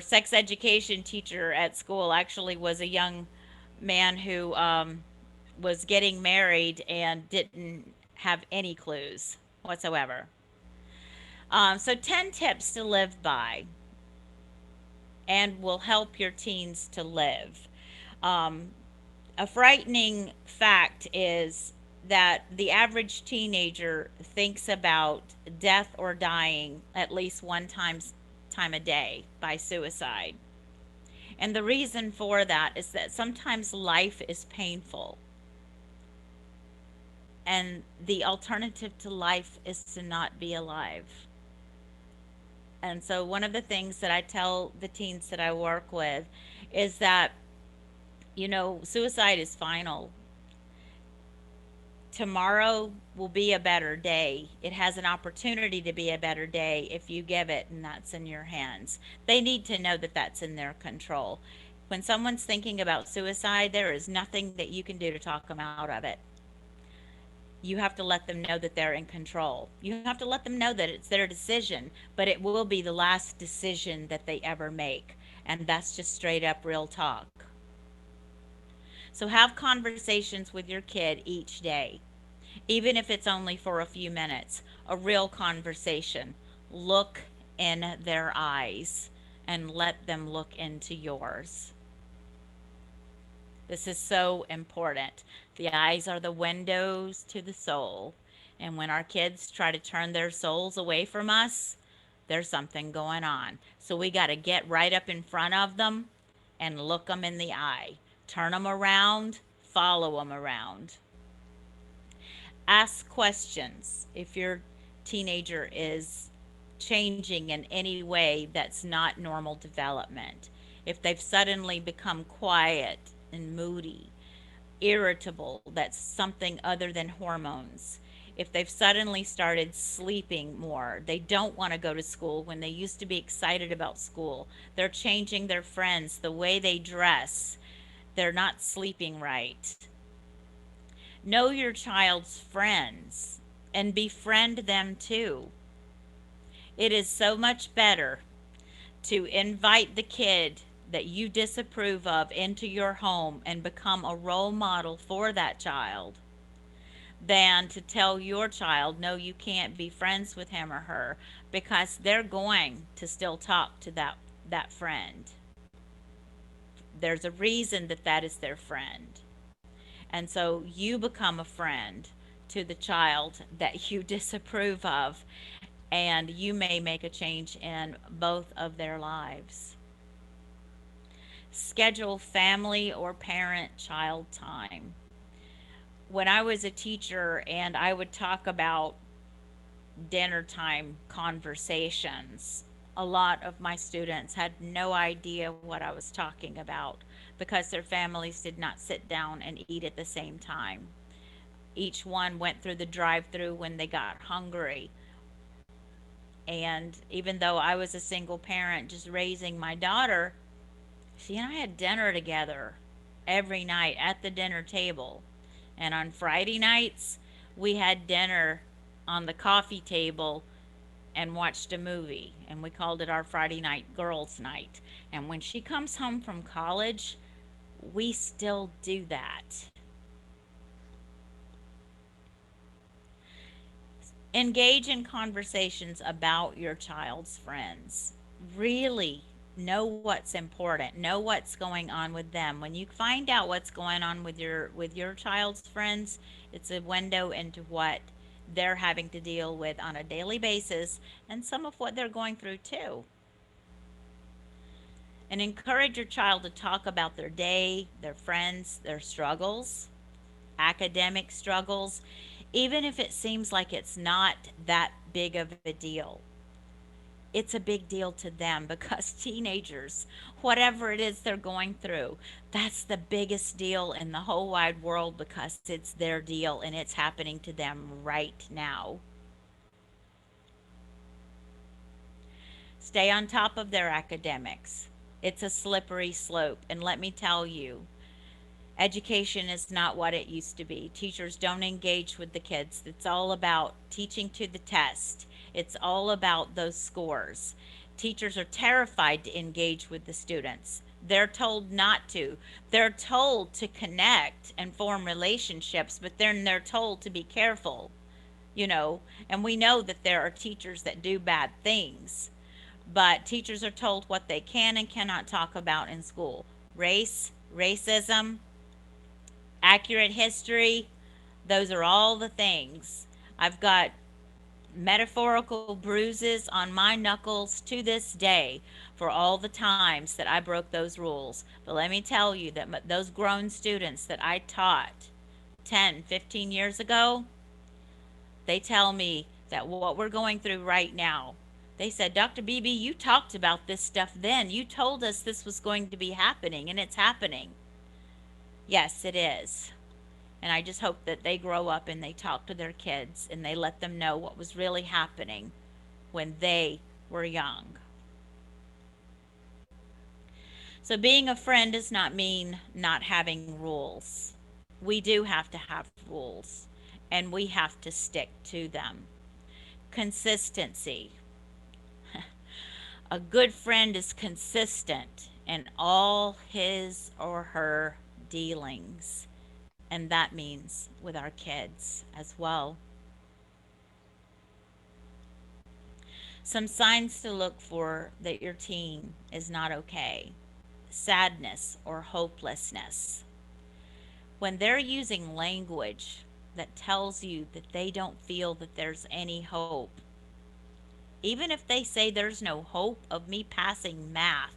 L: sex education teacher at school actually was a young man who was getting married and didn't have any clues whatsoever. So 10 tips to live by and will help your teens to live. Um, a frightening fact is that the average teenager thinks about death or dying at least time a day by suicide. And the reason for that is that sometimes life is painful. And the alternative to life is to not be alive. And so, one of the things that I tell the teens that I work with is that, suicide is final. Tomorrow will be a better day. It has an opportunity to be a better day if you give it, and that's in your hands. They need to know that that's in their control. When someone's thinking about suicide, there is nothing that you can do to talk them out of it. You have to let them know that they're in control. You have to let them know that it's their decision, but it will be the last decision that they ever make. And that's just straight up real talk. So have conversations with your kid each day, even if it's only for a few minutes, a real conversation. Look in their eyes and let them look into yours. This is so important. The eyes are the windows to the soul. And when our kids try to turn their souls away from us, there's something going on. So we got to get right up in front of them and look them in the eye. Turn them around, follow them around. Ask questions if your teenager is changing in any way that's not normal development. If they've suddenly become quiet and moody, irritable, that's something other than hormones. If they've suddenly started sleeping more, they don't want to go to school when they used to be excited about school. They're changing their friends, the way they dress. They're not sleeping right. Know your child's friends and befriend them too. It is so much better to invite the kid that you disapprove of into your home and become a role model for that child than to tell your child, no, you can't be friends with him or her, because they're going to still talk to that friend. There's a reason that that is their friend. And so you become a friend to the child that you disapprove of, and you may make a change in both of their lives. Schedule family or parent child time. When I was a teacher and I would talk about dinner time conversations, a lot of my students had no idea what I was talking about because their families did not sit down and eat at the same time. Each one went through the drive-through when they got hungry. And even though I was a single parent just raising my daughter, she and I had dinner together every night at the dinner table. And on Friday nights, we had dinner on the coffee table and watched a movie. And we called it our Friday night girls' night. And when she comes home from college, we still do that. Engage in conversations about your child's friends. Really know what's important. Know what's going on with them. When you find out what's going on with your child's friends, it's a window into what they're having to deal with on a daily basis and some of what they're going through too. And encourage your child to talk about their day, their friends, their struggles, academic struggles, even if it seems like it's not that big of a deal. It's a big deal to them because teenagers, whatever it is they're going through, that's the biggest deal in the whole wide world because it's their deal and it's happening to them right now. Stay on top of their academics. It's a slippery slope, and let me tell you, education is not what it used to be. Teachers don't engage with the kids. It's all about teaching to the test. It's all about those scores. Teachers are terrified to engage with the students. They're told not to. They're told to connect and form relationships, but then they're told to be careful, you know. And we know that there are teachers that do bad things, but teachers are told what they can and cannot talk about in school. Race, racism, accurate history, those are all the things. I've got metaphorical bruises on my knuckles to this day for all the times that I broke those rules. But let me tell you that those grown students that I taught 10, 15 years ago, they tell me that what we're going through right now, they said, Dr. Beebe, you talked about this stuff then. You told us this was going to be happening, and it's happening. Yes, it is. And I just hope that they grow up and they talk to their kids and they let them know what was really happening when they were young. So being a friend does not mean not having rules. We do have to have rules and we have to stick to them. Consistency. A good friend is consistent in all his or her dealings. And that means with our kids as well. Some signs to look for that your teen is not okay: sadness or hopelessness, when they're using language that tells you that they don't feel that there's any hope, even if they say there's no hope of me passing math,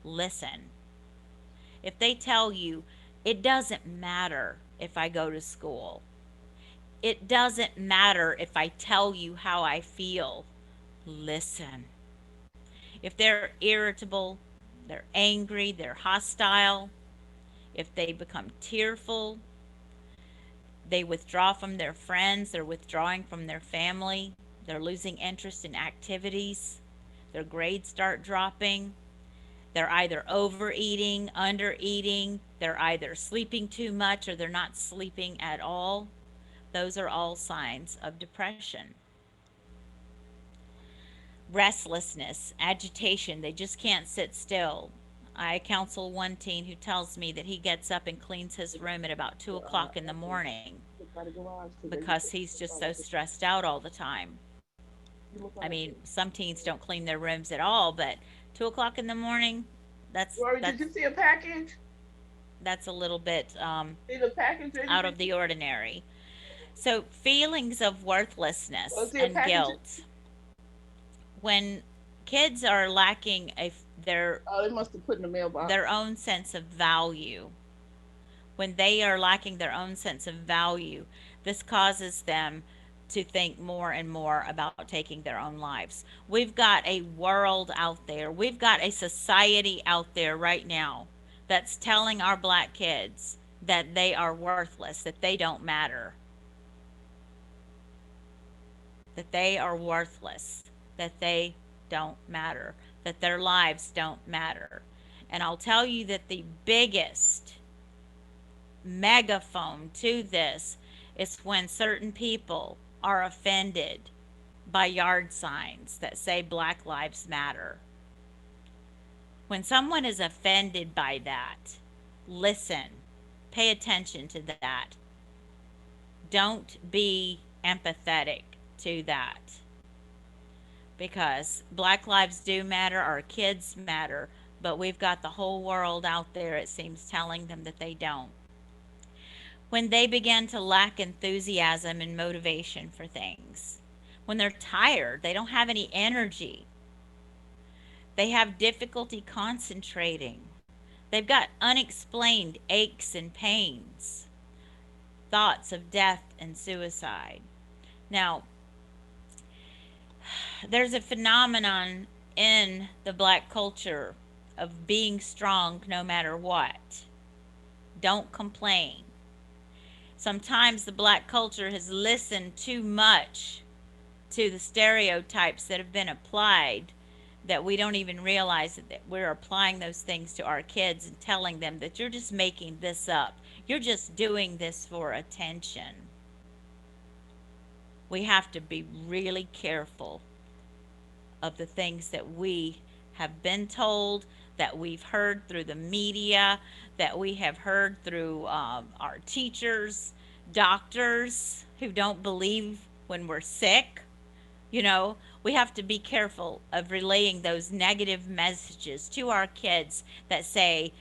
L: listen. If they tell you it doesn't matter if I go to school, it doesn't matter if I tell you how I feel, listen. If they're irritable, they're angry, they're hostile, if they become tearful, they withdraw from their friends, they're withdrawing from their family, they're losing interest in activities, their grades start dropping, they're either overeating, undereating, they're either sleeping too much or they're not sleeping at all. Those are all signs of depression. Restlessness, agitation, they just can't sit still. I counsel one teen who tells me that he gets up and cleans his room at about 2 o'clock in the morning because he's just so stressed out all the time. I mean, some teens don't clean their rooms at all, but 2 o'clock in the morning,
I: Did you see a package?
L: that's a little bit
I: See the package?
L: out of the ordinary. So feelings of worthlessness and guilt. When kids are lacking their
I: Oh, they must have put in the mailbox.
L: their own sense of value, when they are lacking their own sense of value, this causes them to think more and more about taking their own lives. We've got a world out there, we've got a society out there right now that's telling our black kids that they are worthless, that they don't matter, that they are worthless, that they don't matter, that their lives don't matter. And I'll tell you that the biggest megaphone to this is when certain people are offended by yard signs that say Black Lives Matter. When someone is offended by that, listen, pay attention to that. Don't be empathetic to that. Because Black lives do matter, our kids matter, but we've got the whole world out there, it seems, telling them that they don't. When they begin to lack enthusiasm and motivation for things, when they're tired, they don't have any energy, they have difficulty concentrating, they've got unexplained aches and pains, thoughts of death and suicide. Now, there's a phenomenon in the Black culture of being strong no matter what. Don't complain. Sometimes the Black culture has listened too much to the stereotypes that have been applied that we don't even realize that we're applying those things to our kids and telling them that you're just making this up. You're just doing this for attention. We have to be really careful of the things that we have been told, that we've heard through the media, that we have heard through our teachers, doctors who don't believe when we're sick. You know, we have to be careful of relaying those negative messages to our kids that say,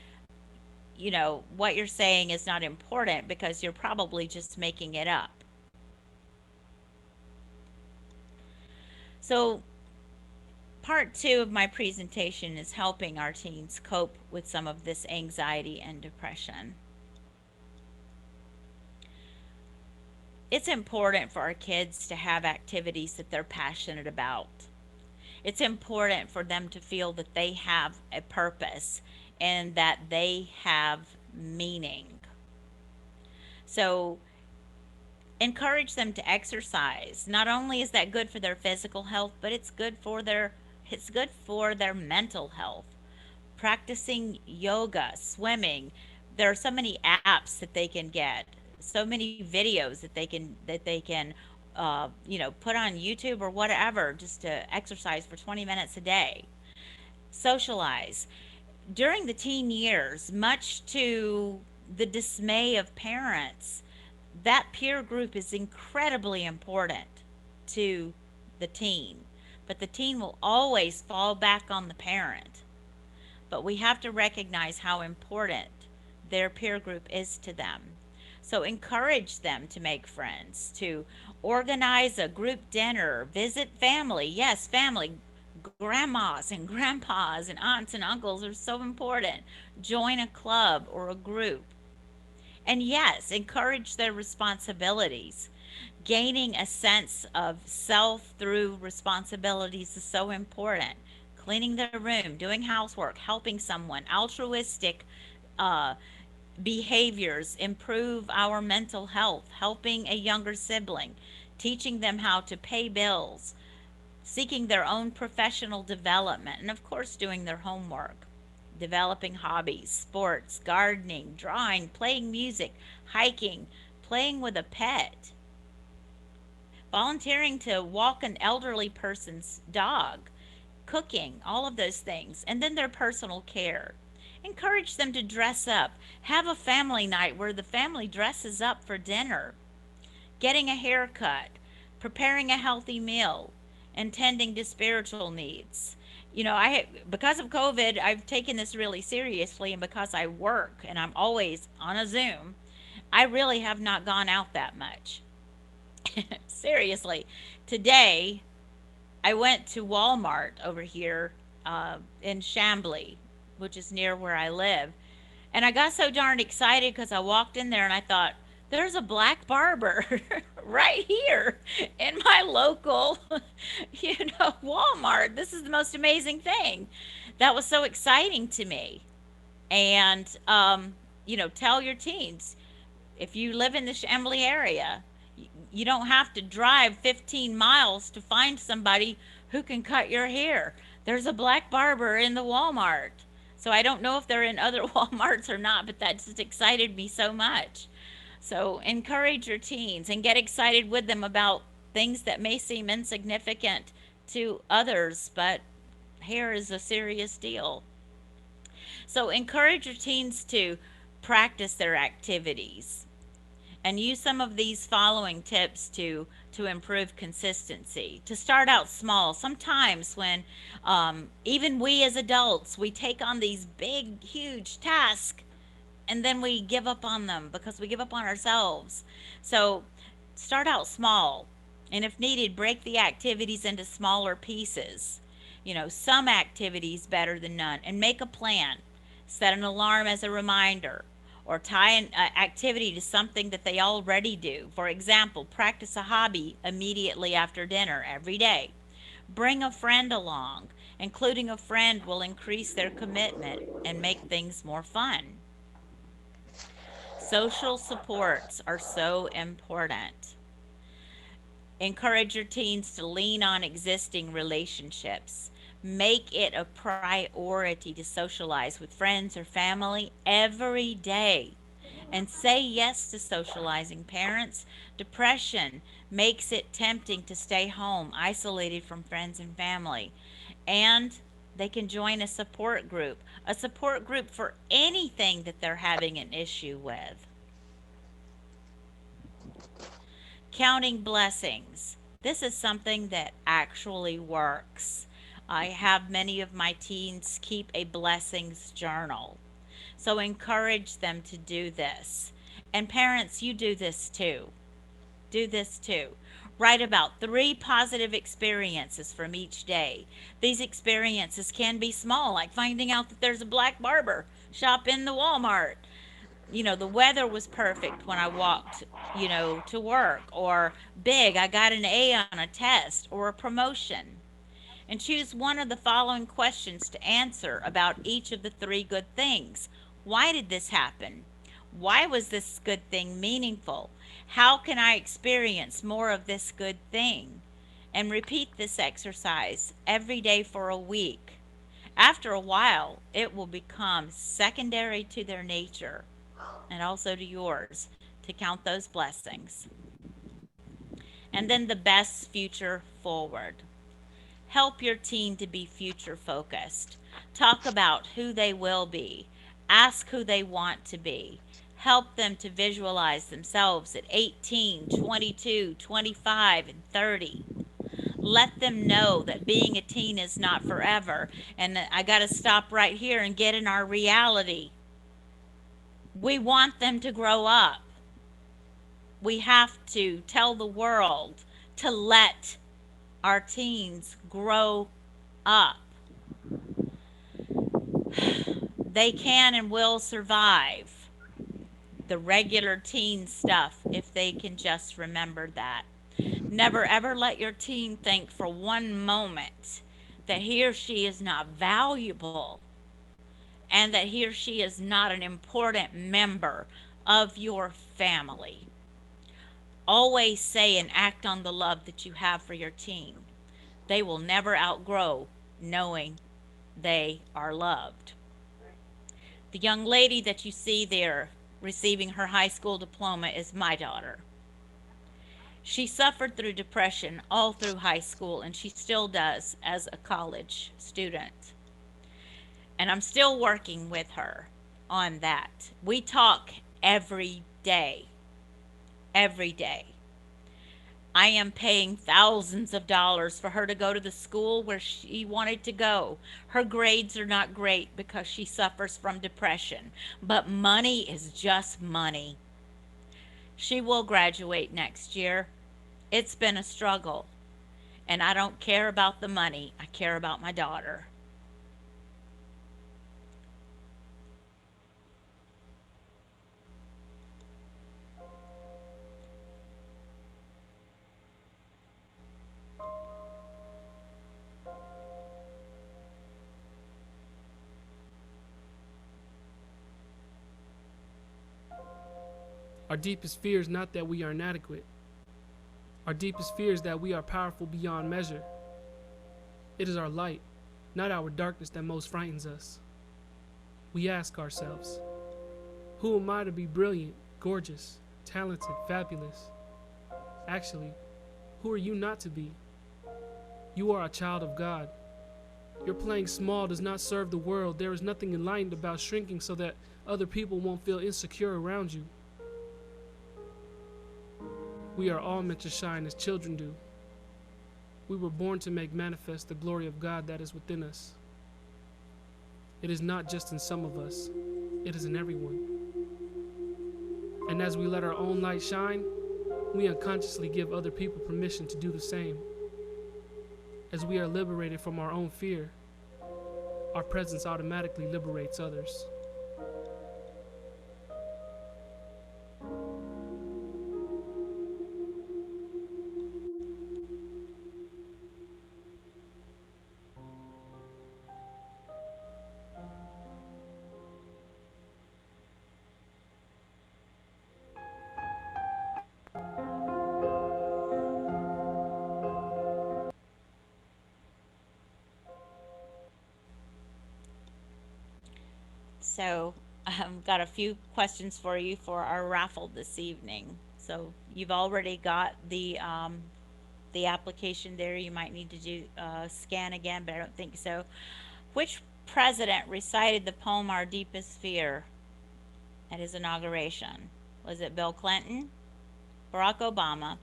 L: you know, what you're saying is not important because you're probably just making it up. So, part 2 of my presentation is helping our teens cope with some of this anxiety and depression. It's important for our kids to have activities that they're passionate about. It's important for them to feel that they have a purpose and that they have meaning. So, encourage them to exercise. Not only is that good for their physical health, but it's good for their mental health. Practicing yoga, swimming. There are so many apps that they can get, so many videos that they can put on YouTube or whatever, just to exercise for 20 minutes a day. Socialize. During the teen years, much to the dismay of parents, that peer group is incredibly important to the teen. But the teen will always fall back on the parent. But we have to recognize how important their peer group is to them. So encourage them to make friends, to organize a group dinner, visit family. Yes, family, grandmas and grandpas and aunts and uncles are so important. Join a club or a group. And yes, encourage their responsibilities. Gaining a sense of self through responsibilities is so important. Cleaning their room, doing housework, helping someone, altruistic uh, behaviors improve our mental health, helping a younger sibling, teaching them how to pay bills, seeking their own professional development, and of course, doing their homework, developing hobbies, sports, gardening, drawing, playing music, hiking, playing with a pet, volunteering to walk an elderly person's dog, cooking, all of those things, and then their personal care. Encourage them to dress up. Have a family night where the family dresses up for dinner, getting a haircut, preparing a healthy meal, and tending to spiritual needs. You know, because of COVID, I've taken this really seriously, and because I work and I'm always on a Zoom, I really have not gone out that much. Seriously, today I went to Walmart over here in Chambly, which is near where I live. And I got so darn excited because I walked in there and I thought, there's a black barber right here in my local, Walmart. This is the most amazing thing. That was so exciting to me. And, tell your teens, if you live in the Chambly area, you don't have to drive 15 miles to find somebody who can cut your hair. There's a black barber in the Walmart. So I don't know if they're in other Walmarts or not, but that just excited me so much. So encourage your teens and get excited with them about things that may seem insignificant to others, but hair is a serious deal. So encourage your teens to practice their activities and use some of these following tips to improve consistency. To start out small. Sometimes when even we as adults, we take on these big huge tasks and then we give up on them because we give up on ourselves. So start out small, and if needed, break the activities into smaller pieces. Some activities better than none, and make a plan. Set an alarm as a reminder, or tie an activity to something that they already do. For example, practice a hobby immediately after dinner every day. Bring a friend along. Including a friend will increase their commitment and make things more fun. Social supports are so important. Encourage your teens to lean on existing relationships. Make it a priority to socialize with friends or family every day. And say yes to socializing. Parents, depression makes it tempting to stay home, isolated from friends and family. And they can join a support group for anything that they're having an issue with. Counting blessings. This is something that actually works. I have many of my teens keep a blessings journal. So encourage them to do this. And parents, you do this too. Do this too. Write about 3 positive experiences from each day. These experiences can be small, like finding out that there's a black barber shop in the Walmart. The weather was perfect when I walked, to work, or big, I got an A on a test, or a promotion. And choose one of the following questions to answer about each of the 3 good things. Why did this happen? Why was this good thing meaningful? How can I experience more of this good thing? And repeat this exercise every day for a week. After a while, it will become secondary to their nature and also to yours to count those blessings. And then the best future forward. Help your teen to be future focused. Talk about who they will be. Ask who they want to be. Help them to visualize themselves at 18, 22, 25, and 30. Let them know that being a teen is not forever. And I got to stop right here and get in our reality. We want them to grow up. We have to tell the world to let our teens grow up. They can and will survive the regular teen stuff if they can just remember that. Never ever let your teen think for one moment that he or she is not valuable and that he or she is not an important member of your family. Always say and act on the love that you have for your teen. They will never outgrow knowing they are loved. The young lady that you see there receiving her high school diploma is my daughter. She suffered through depression all through high school, and she still does as a college student. And I'm still working with her on that. We talk every day. Every day. I am paying thousands of dollars for her to go to the school where she wanted to go. Her grades are not great because she suffers from depression, but money is just money. She will graduate next year. It's been a struggle, and I don't care about the money. I care about my daughter.
N: Our deepest fear is not that we are inadequate. Our deepest fear is that we are powerful beyond measure. It is our light, not our darkness, that most frightens us. We ask ourselves, who am I to be brilliant, gorgeous, talented, fabulous? Actually, who are you not to be? You are a child of God. Your playing small does not serve the world. There is nothing enlightened about shrinking so that other people won't feel insecure around you. We are all meant to shine as children do. We were born to make manifest the glory of God that is within us. It is not just in some of us, it is in everyone. And as we let our own light shine, we unconsciously give other people permission to do the same. As we are liberated from our own fear, our presence automatically liberates others.
L: So, got a few questions for you for our raffle this evening. So, you've already got the application there. You might need to do scan again, but I don't think so. Which president recited the poem Our Deepest Fear at his inauguration? Was it Bill Clinton, Barack Obama,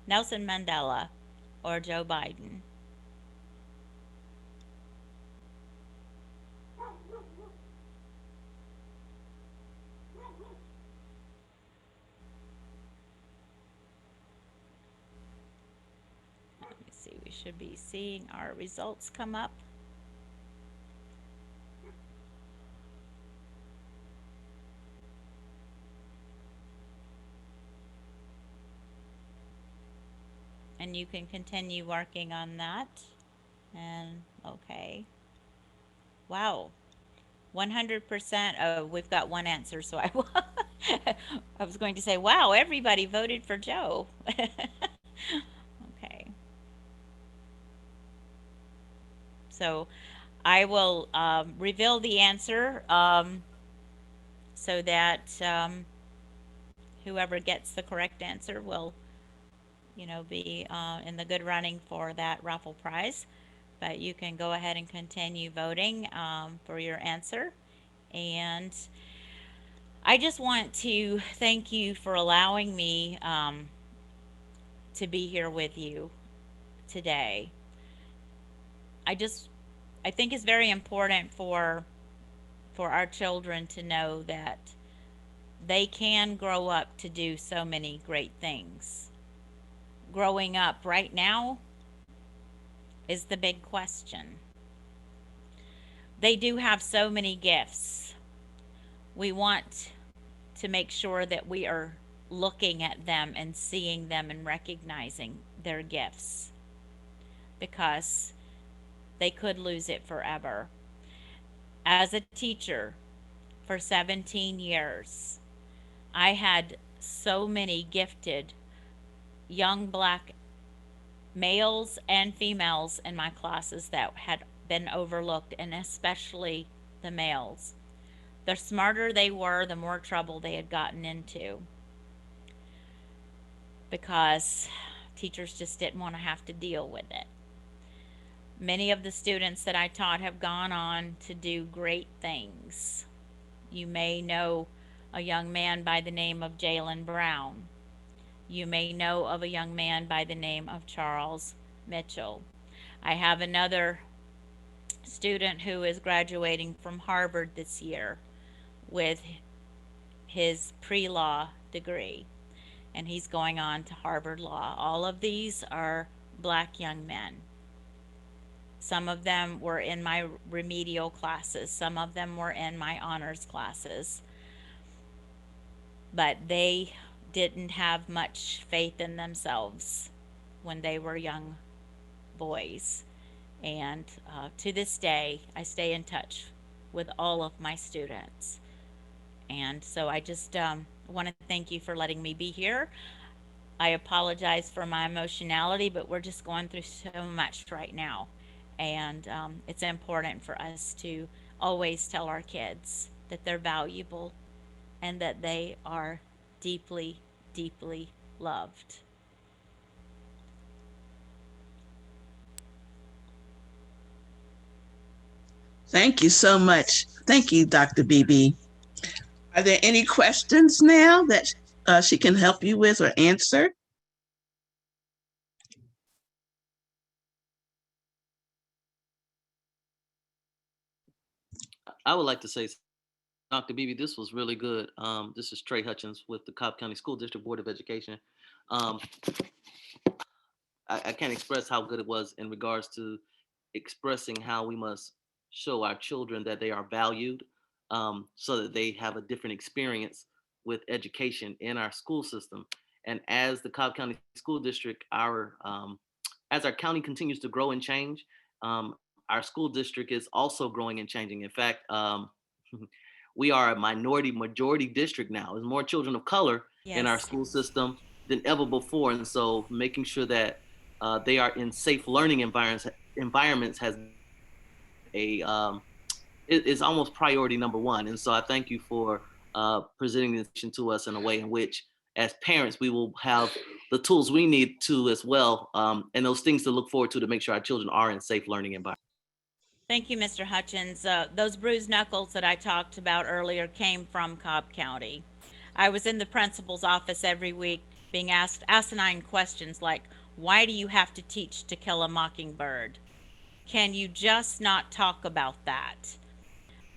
L: Nelson Mandela, or Joe Biden? Let me see, we should be seeing our results come up. And you can continue working on that. And okay. Wow. 100%. Oh, we've got one answer, so I was going to say, wow, everybody voted for Joe. Okay. So I will reveal the answer so that whoever gets the correct answer will, be in the good running for that raffle prize. But you can go ahead and continue voting for your answer. And I just want to thank you for allowing me to be here with you today. I think it's very important for our children to know that they can grow up to do so many great things. Growing up right now is the big question. They do have so many gifts. We want to make sure that we are looking at them and seeing them and recognizing their gifts, because they could lose it forever. As a teacher for 17 years, I had so many gifted young black males and females in my classes that had been overlooked, and especially the males. The smarter they were, the more trouble they had gotten into, because teachers just didn't want to have to deal with it. Many of the students that I taught have gone on to do great things. You may know a young man by the name of Jalen Brown. You may know of a young man by the name of Charles Mitchell. I have another student who is graduating from Harvard this year with his pre-law degree, and he's going on to Harvard Law. All of these are black young men. Some of them were in my remedial classes, some of them were in my honors classes, but they didn't have much faith in themselves when they were young boys. And to this day, I stay in touch with all of my students. And so I just want to thank you for letting me be here. I apologize for my emotionality, but we're just going through so much right now. And it's important for us to always tell our kids that they're valuable and that they are deeply, deeply loved.
K: Thank you so much. Thank you, Dr. BB. Are there any questions now that she can help you with or answer?
F: I would like to say, Dr. Beebe, this was really good. This is Trey Hutchins with the Cobb County School District Board of Education. Um, I can't express how good it was in regards to expressing how we must show our children that they are valued, so that they have a different experience with education in our school system. And as the Cobb County School District, as our county continues to grow and change, our school district is also growing and changing. In fact, we are a minority majority district now. There's more children of color in our
L: Yes.
F: school system than ever before. And so making sure that they are in safe learning environments has a is almost priority number one. And so I thank you for presenting this to us in a way in which, as parents, we will have the tools we need to as well, and those things to look forward to make sure our children are in safe learning environments.
L: Thank you, Mr. Hutchins. Those bruised knuckles that I talked about earlier came from Cobb County. I was in the principal's office every week being asked asinine questions like, why do you have to teach To Kill a Mockingbird? Can you just not talk about that?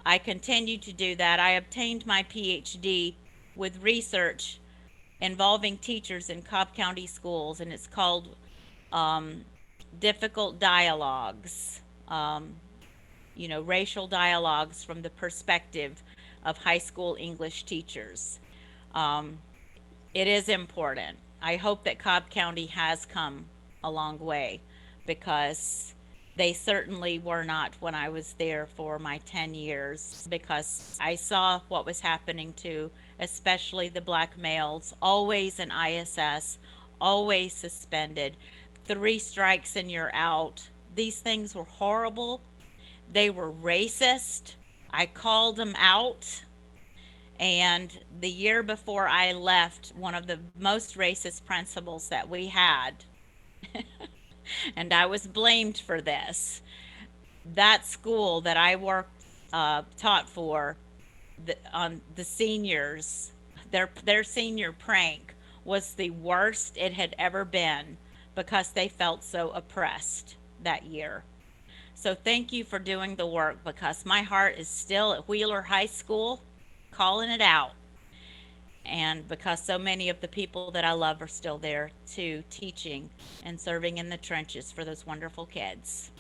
L: I continued to do that. I obtained my PhD with research involving teachers in Cobb County schools, and it's called Difficult Dialogues. Racial dialogues from the perspective of high school English teachers. It is important. I hope that Cobb County has come a long way, because they certainly were not when I was there for my 10 years, because I saw what was happening to especially the black males, always in ISS, always suspended, 3 strikes and you're out. These things were horrible. They were racist. I called them out. And the year before I left, one of the most racist principals that we had, and I was blamed for this, that school that I taught for, on the seniors, their senior prank was the worst it had ever been, because they felt so oppressed that year. So thank you for doing the work, because my heart is still at Wheeler High School, calling it out. And because so many of the people that I love are still there too, teaching and serving in the trenches for those wonderful kids.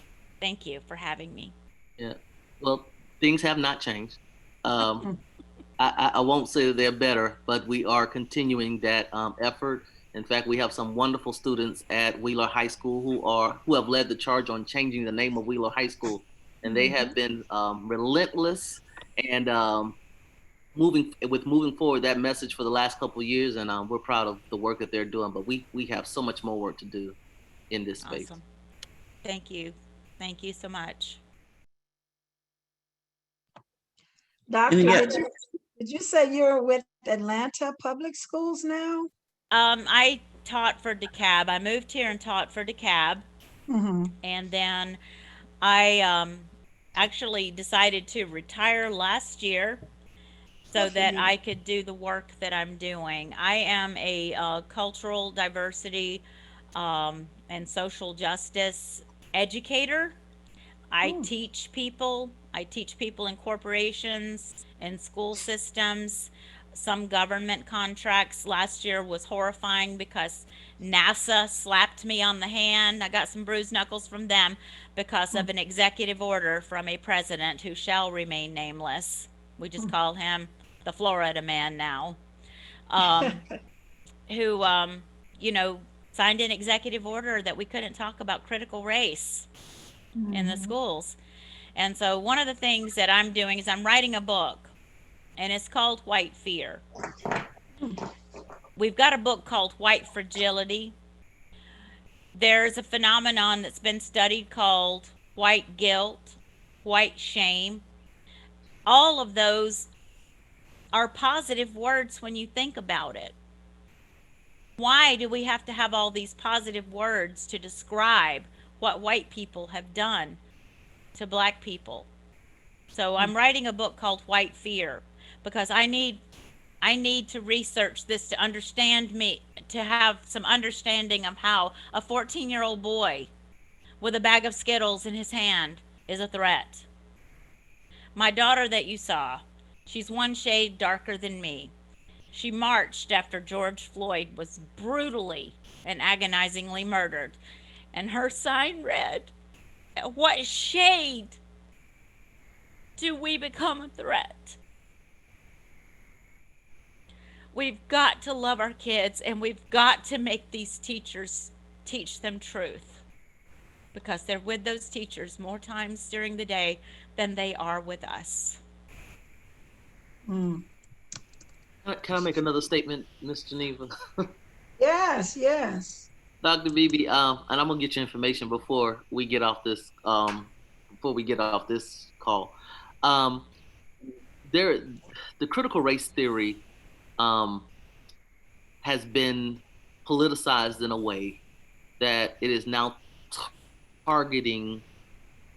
L: Thank you for having me.
F: Yeah. Well, things have not changed. Um, I won't say that they're better, but we are continuing that effort. In fact, we have some wonderful students at Wheeler High School who have led the charge on changing the name of Wheeler High School, and they have been relentless and moving forward that message for the last couple of years, and we're proud of the work that they're doing. But we have so much more work to do in this space.
L: Awesome. Thank you. Thank you so much.
C: Doctor,
K: yeah,
C: did you say you're with Atlanta Public Schools now?
L: I taught for DeKalb. I moved here and taught for DeKalb,
C: Mm-hmm.
L: and then I actually decided to retire last year so
C: Good for
L: that
C: you.
L: I could do the work that I'm doing. I am a cultural diversity and social justice educator. I
C: Mm.
L: teach people. I teach people in corporations, in school systems, some government contracts. Last year was horrifying because NASA slapped me on the hand. I got some bruised knuckles from them because of an executive order from a president who shall remain nameless. We just call him the Florida man now. Um, who, you know, signed an executive order that we couldn't talk about critical race in the
C: Mhm.
L: schools. And so one of the things that I'm doing is I'm writing a book, and it's called White Fear. We've got a book called White Fragility. There's a phenomenon that's been studied called white guilt, white shame. All of those are positive words when you think about it. Why do we have to have all these positive words to describe what white people have done to black people? So I'm writing a book called White Fear because I need to research this to understand me, to have some understanding of how a 14-year-old boy with a bag of Skittles in his hand is a threat. My daughter that you saw, she's one shade darker than me. She marched after George Floyd was brutally and agonizingly murdered, and her sign read, "What shade do we become a threat?" We've got to love our kids, and we've got to make these teachers teach them truth because they're with those teachers more times during the day than they are with us.
C: Mm.
F: Can I make another statement, Miss Geneva?
C: Yes, yes.
F: Dr. Beebe, and I'm gonna get your information before we get off this call. Um, there, the critical race theory um, has been politicized in a way that it is now targeting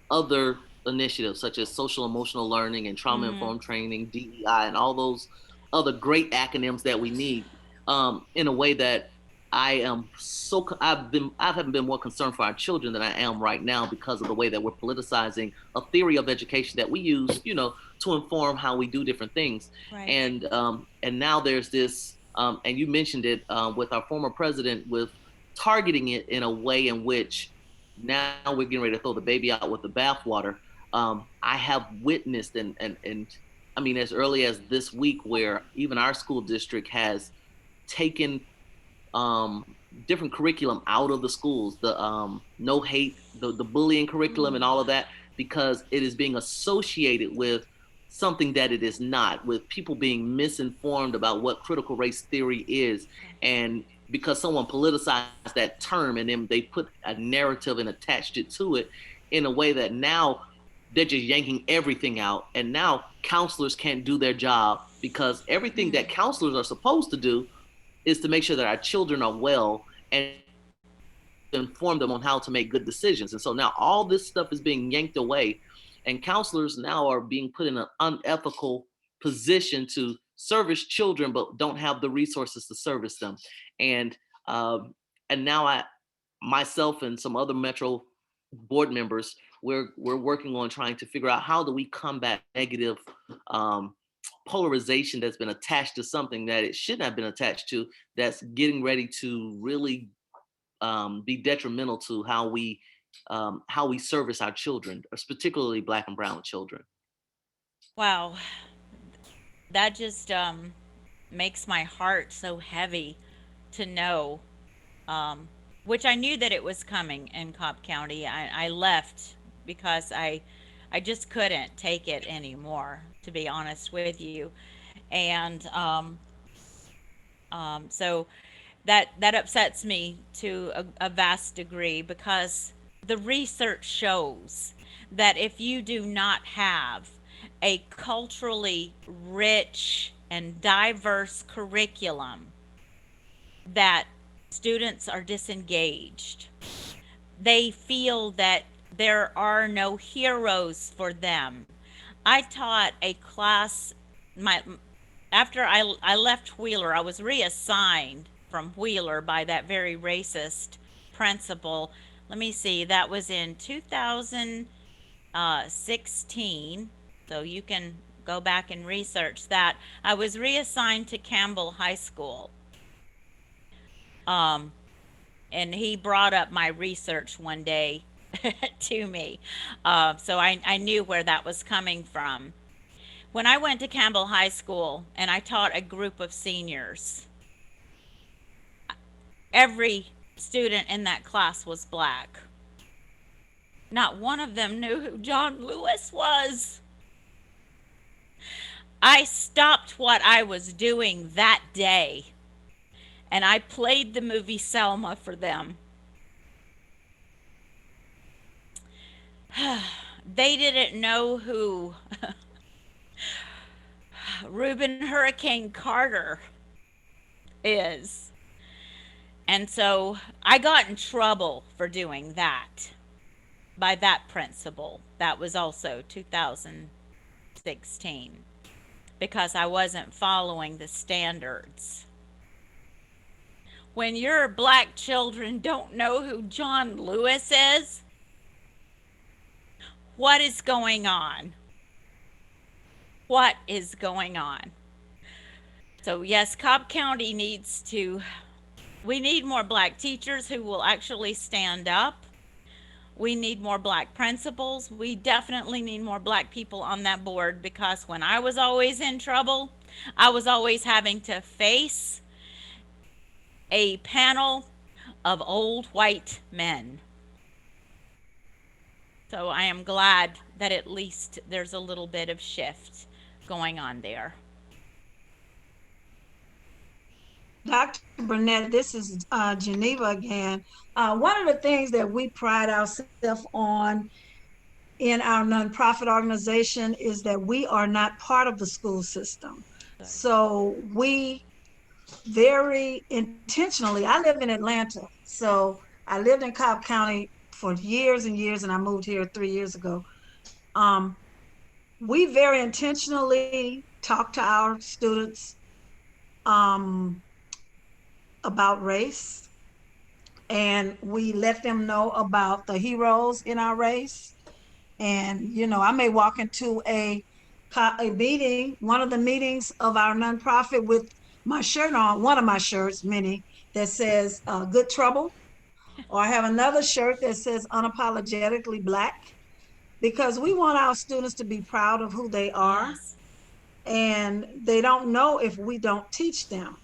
F: other initiatives such as social emotional learning and trauma informed training, DEI, and all those other great acronyms that we need in a way that I haven't been more concerned for our children than I am right now because of the way that we're politicizing a theory of education that we use, to inform how we do different things.
L: Right.
F: And now there's this, and you mentioned it with our former president with targeting it in a way in which now we're getting ready to throw the baby out with the bathwater. I have witnessed and I mean as early as this week where even our school district has taken different curriculum out of the schools, the no hate, the bullying curriculum and all of that, because it is being associated with something that it is not, with people being misinformed about what critical race theory is. And because someone politicized that term and then they put a narrative and attached it to it in a way that now they're just yanking everything out. And now counselors can't do their job because everything that counselors are supposed to do is to make sure that our children are well and inform them on how to make good decisions. And so now all this stuff is being yanked away, and counselors now are being put in an unethical position to service children, but don't have the resources to service them. And um, and now myself and some other Metro board members, we're working on trying to figure out how do we combat negative um, polarization that's been attached to something that it shouldn't have been attached to, that's getting ready to really be detrimental to how we service our children, particularly Black and brown children.
L: Wow, that just makes my heart so heavy to know, um, which I knew that it was coming in Cobb County. I left because I just couldn't take it anymore, to be honest with you. And so that upsets me to a vast degree, because the research shows that if you do not have a culturally rich and diverse curriculum, that students are disengaged. They feel that there are no heroes for them. I taught a class, my after I left Wheeler, I was reassigned from Wheeler by that very racist principal. Let me see, that was in 2016. So you can go back and research that. I was reassigned to Campbell High School. And he brought up my research one day to me. So I knew where that was coming from. When I went to Campbell High School and I taught a group of seniors, every student in that class was Black. Not one of them knew who John Lewis was. I stopped what I was doing that day and I played the movie Selma for them. They didn't know who Reuben Hurricane Carter is. And so I got in trouble for doing that by that principal. That was also 2016, because I wasn't following the standards. When your Black children don't know who John Lewis is, what is going on? What is going on? So yes, Cobb County we need more Black teachers who will actually stand up. We need more Black principals. We definitely need more Black people on that board, because when I was always in trouble, I was always having to face a panel of old white men. So I am glad that at least there's a little bit of shift going on there.
C: Dr. Burnett, this is Geneva again. One of the things that we pride ourselves on in our nonprofit organization is that we are not part of the school system.
L: Good.
C: So we very intentionally, I live in Atlanta, so I lived in Cobb County for years and years, and I moved here 3 years ago. We very intentionally talk to our students about race, and we let them know about the heroes in our race. And I may walk into a meeting, one of the meetings of our nonprofit, with my shirt on, one of my shirts, many, that says Good Trouble, or I have another shirt that says Unapologetically Black, because we want our students to be proud of who they are.
L: Yes.
C: And they don't know if we don't teach them.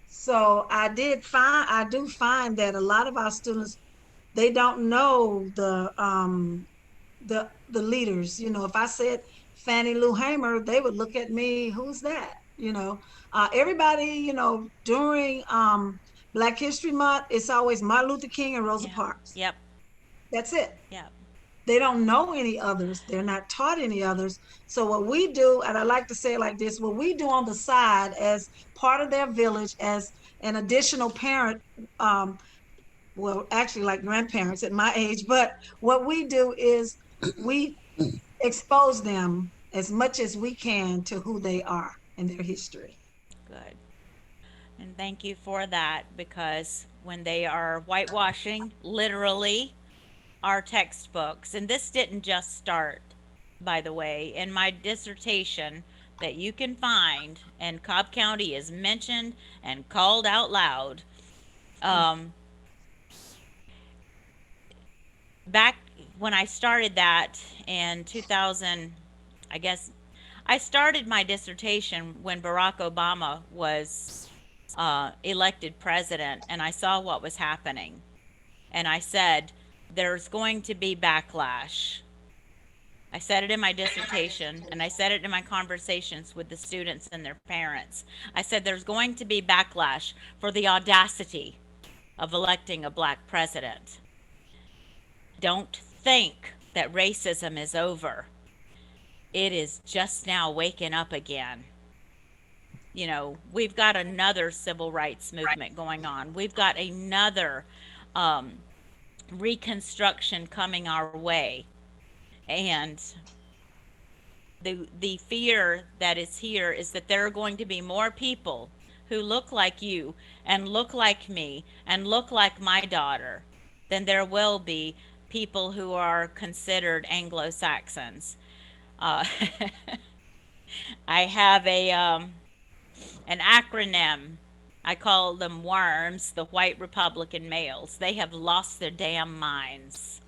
C: So I do find that a lot of our students, they don't know the leaders. If I said Fannie Lou Hamer, they would look at me, who's that? Everybody, during Black History Month, it's always Martin Luther King and Rosa Parks.
L: Yep.
C: That's it.
L: Yep.
C: They don't know any others. They're not taught any others. So what we do, and I like to say it like this, what we do on the side as part of their village, as an additional parent, well, actually like grandparents at my age, but what we do is we expose them as much as we can to who they are and their history.
L: Good. And thank you for that, because when they are whitewashing, literally, our textbooks, and this didn't just start, by the way, in my dissertation, that you can find, and Cobb County is mentioned and called out loud. Back when I started that in 2000, I guess I started my dissertation when Barack Obama was elected president, and I saw what was happening. And I said, there's going to be backlash. I said it in my dissertation, and I said it in my conversations with the students and their parents. I said there's going to be backlash for the audacity of electing a black president. Don't think that racism is over. It is just now waking up again. You know, we've got another civil rights movement going on. We've got another reconstruction coming our way. And the fear that is here is that there are going to be more people who look like you and look like me and look like my daughter than there will be people who are considered Anglo-Saxons. I have an acronym. I call them WORMs, the white Republican males. They have lost their damn minds.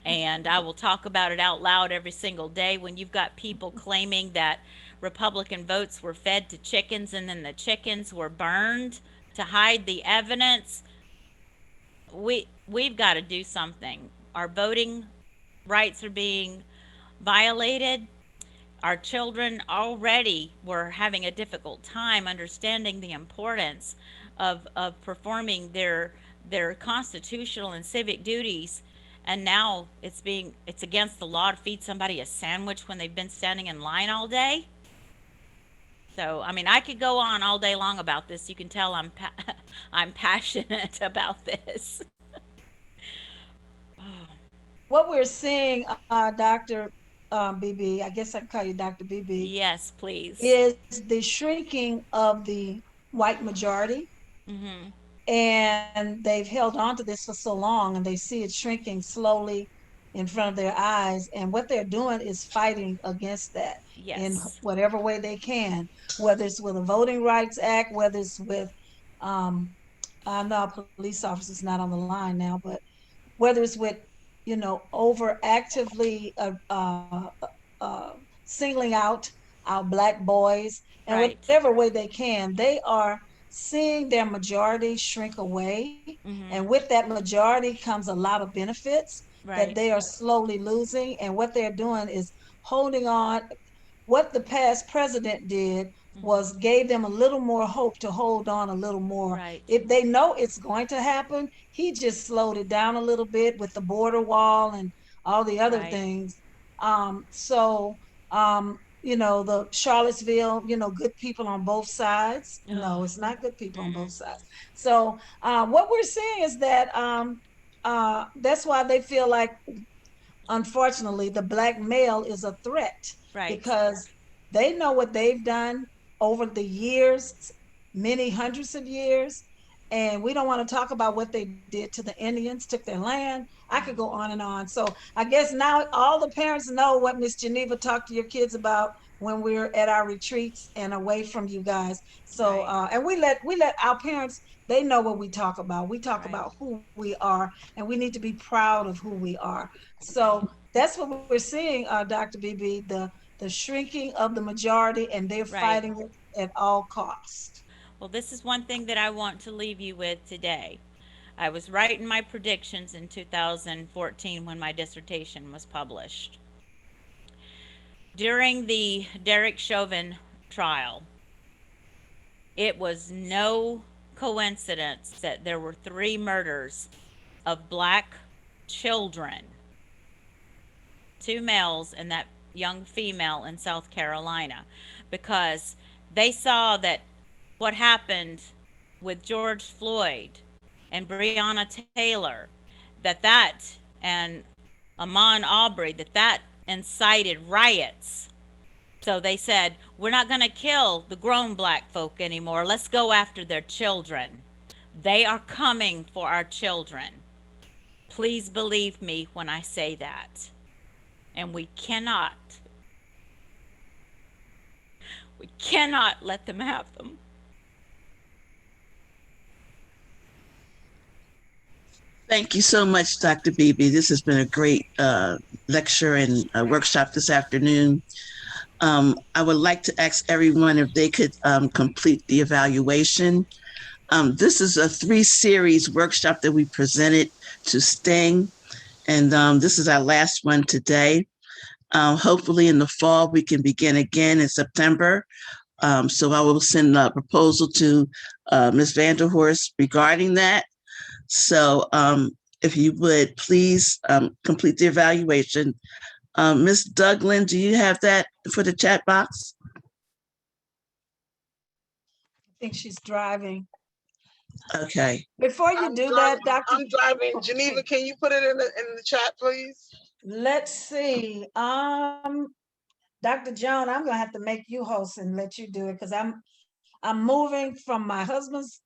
L: And I will talk about it out loud every single day. When you've got people claiming that Republican votes were fed to chickens and then the chickens were burned to hide the evidence, we've got to do something. Our voting rights are being violated. Our children already were having a difficult time understanding the importance of performing their constitutional and civic duties. And now it's against the law to feed somebody a sandwich when they've been standing in line all day. So, I mean, I could go on all day long about this. You can tell I'm passionate about this.
C: What we're seeing, Dr. BB, I guess I can call you Dr. BB.
L: Yes, please.
C: Is the shrinking of the white majority.
L: Mm-hmm.
C: And they've held on to this for so long, and they see it shrinking slowly in front of their eyes. And what they're doing is fighting against that in whatever way they can, whether it's with a Voting Rights Act, whether it's with, I know a police officer's not on the line now, but whether it's with, you know, over actively singling out our Black boys, and whatever way they can, they are seeing their majority shrink away.
L: Mm-hmm.
C: And with that majority comes a lot of benefits that they are slowly losing. And what they're doing is holding on. What the past president did was gave them a little more hope to hold on a little more. If they know it's going to happen, he just slowed it down a little bit with the border wall and all the other things. You know, the Charlottesville, you know, good people on both sides. No, it's not good people on both sides. So what we're seeing is that that's why they feel like, unfortunately, the Black male is a threat. Because they know what they've done over the years, many hundreds of years. And we don't want to talk about what they did to the Indians, took their land. I could go on and on. So I guess now all the parents know what Miss Geneva talked to your kids about when we're at our retreats and away from you guys. So and we let our parents, they know what we talk about. We talk about who we are, and we need to be proud of who we are. So that's what we're seeing, Dr. BB, the shrinking of the majority, and they're fighting it at all costs.
L: Well, this is one thing that I want to leave you with today. I was right in my predictions in 2014 when my dissertation was published. During the Derek Chauvin trial, it was no coincidence that there were 3 murders of Black children, 2 males and that young female in South Carolina, because they saw that what happened with George Floyd and Breonna Taylor, that and Ahmaud Arbery, that incited riots. So they said, we're not going to kill the grown Black folk anymore. Let's go after their children. They are coming for our children. Please believe me when I say that. And we cannot We cannot let them have them.
K: Thank you so much, Dr. Beebe. This has been a great lecture and workshop this afternoon. I would like to ask everyone if they could complete the evaluation. This is a 3-series workshop that we presented to STING, and this is our last one today. Hopefully in the fall, we can begin again in September. So I will send a proposal to Ms. Vanderhorst regarding that. So if you would please complete the evaluation. Ms. Douglin, do you have that for the chat box?
C: I think she's driving.
K: Okay.
C: Before you
J: I'm
C: do
J: driving,
C: that, Dr.
J: I'm driving. Geneva, can you put it in the chat, please?
C: Let's see. Dr. Joan, I'm gonna have to make you host and let you do it because I'm moving from my husband's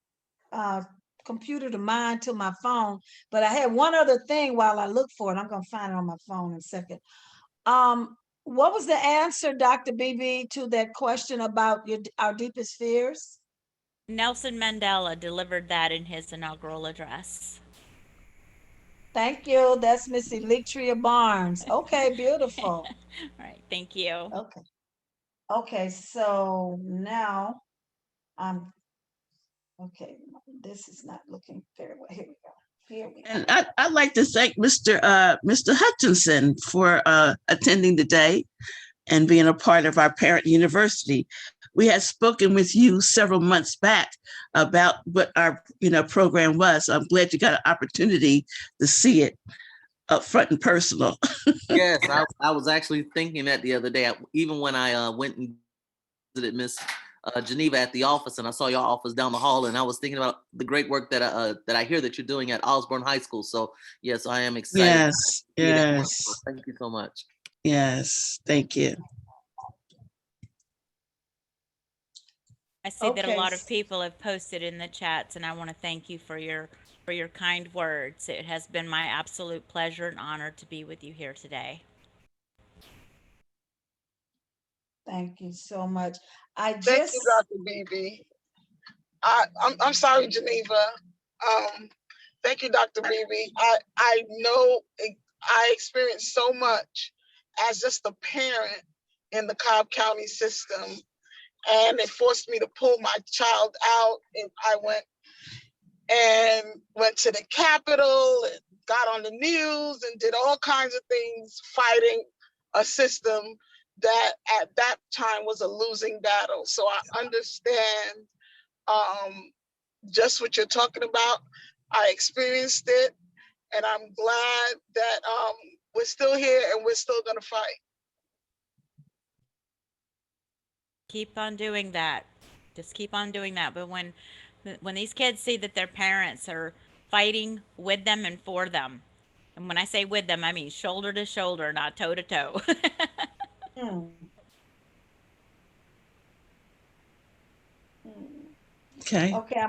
C: computer to mine to my phone. But I had one other thing while I look for it. I'm gonna find it on my phone in a second. What was the answer, Dr. Beebe, to that question about our deepest fears?
L: Nelson Mandela delivered that in his inaugural address.
C: Thank you. That's Miss Electria Barnes. Okay, beautiful.
L: All right, thank you.
C: Okay. Okay, so now okay, this is not looking very well. Here we go. Here we go.
K: And I'd like to thank Mr. Hutchinson for attending today and being a part of our parent university. We had spoken with you several months back about what our program was. I'm glad you got an opportunity to see it up front and personal.
F: Yes, I was actually thinking that the other day, even when I went and visited Miss Geneva at the office, and I saw your office down the hall, and I was thinking about the great work that I hear that you're doing at Osborne High School. So yes, I am excited.
K: Yes, yes.
F: So thank you so much.
K: Yes, thank you.
L: I see that a lot of people have posted in the chats, and I want to thank you for your kind words. It has been my absolute pleasure and honor to be with you here today.
C: Thank you so much.
J: Thank you, Dr. Beebe. I'm sorry, Geneva. Thank you, Dr. Beebe. I know I experienced so much as just a parent in the Cobb County system, and it forced me to pull my child out. And I went to the Capitol and got on the news and did all kinds of things fighting a system that at that time was a losing battle. So I understand just what you're talking about. I experienced it, and I'm glad that we're still here and we're still gonna fight.
L: Keep on doing that. Just keep on doing that. But when these kids see that their parents are fighting with them and for them, and when I say with them, I mean shoulder to shoulder, not toe to toe.
K: Okay.
C: Okay,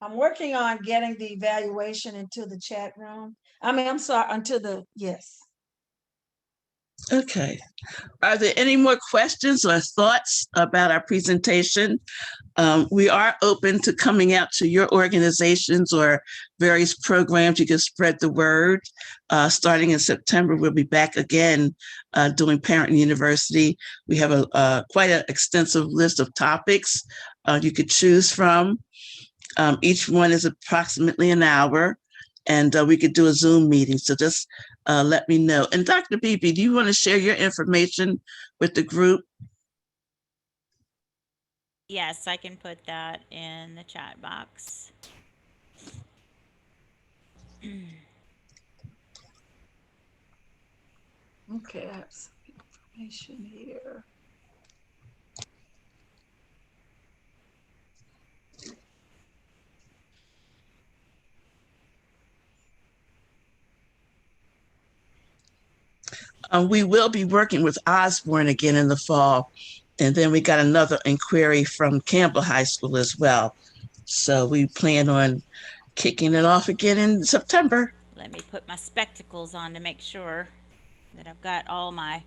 C: I'm working on getting the evaluation into the chat room. I mean, I'm sorry, yes.
K: Okay. Are there any more questions or thoughts about our presentation? We are open to coming out to your organizations or various programs. You can spread the word. Starting in September, we'll be back again doing Parent University. We have a quite an extensive list of topics you could choose from. Each one is approximately an hour, and we could do a Zoom meeting. So just let me know. And Dr. Beebe, do you want to share your information with the group?
L: Yes, I can put that in the chat box.
C: Okay, I have some information here.
K: We will be working with Osborne again in the fall. And then we got another inquiry from Campbell High School as well. So we plan on kicking it off again in September.
L: Let me put my spectacles on to make sure that I've got all my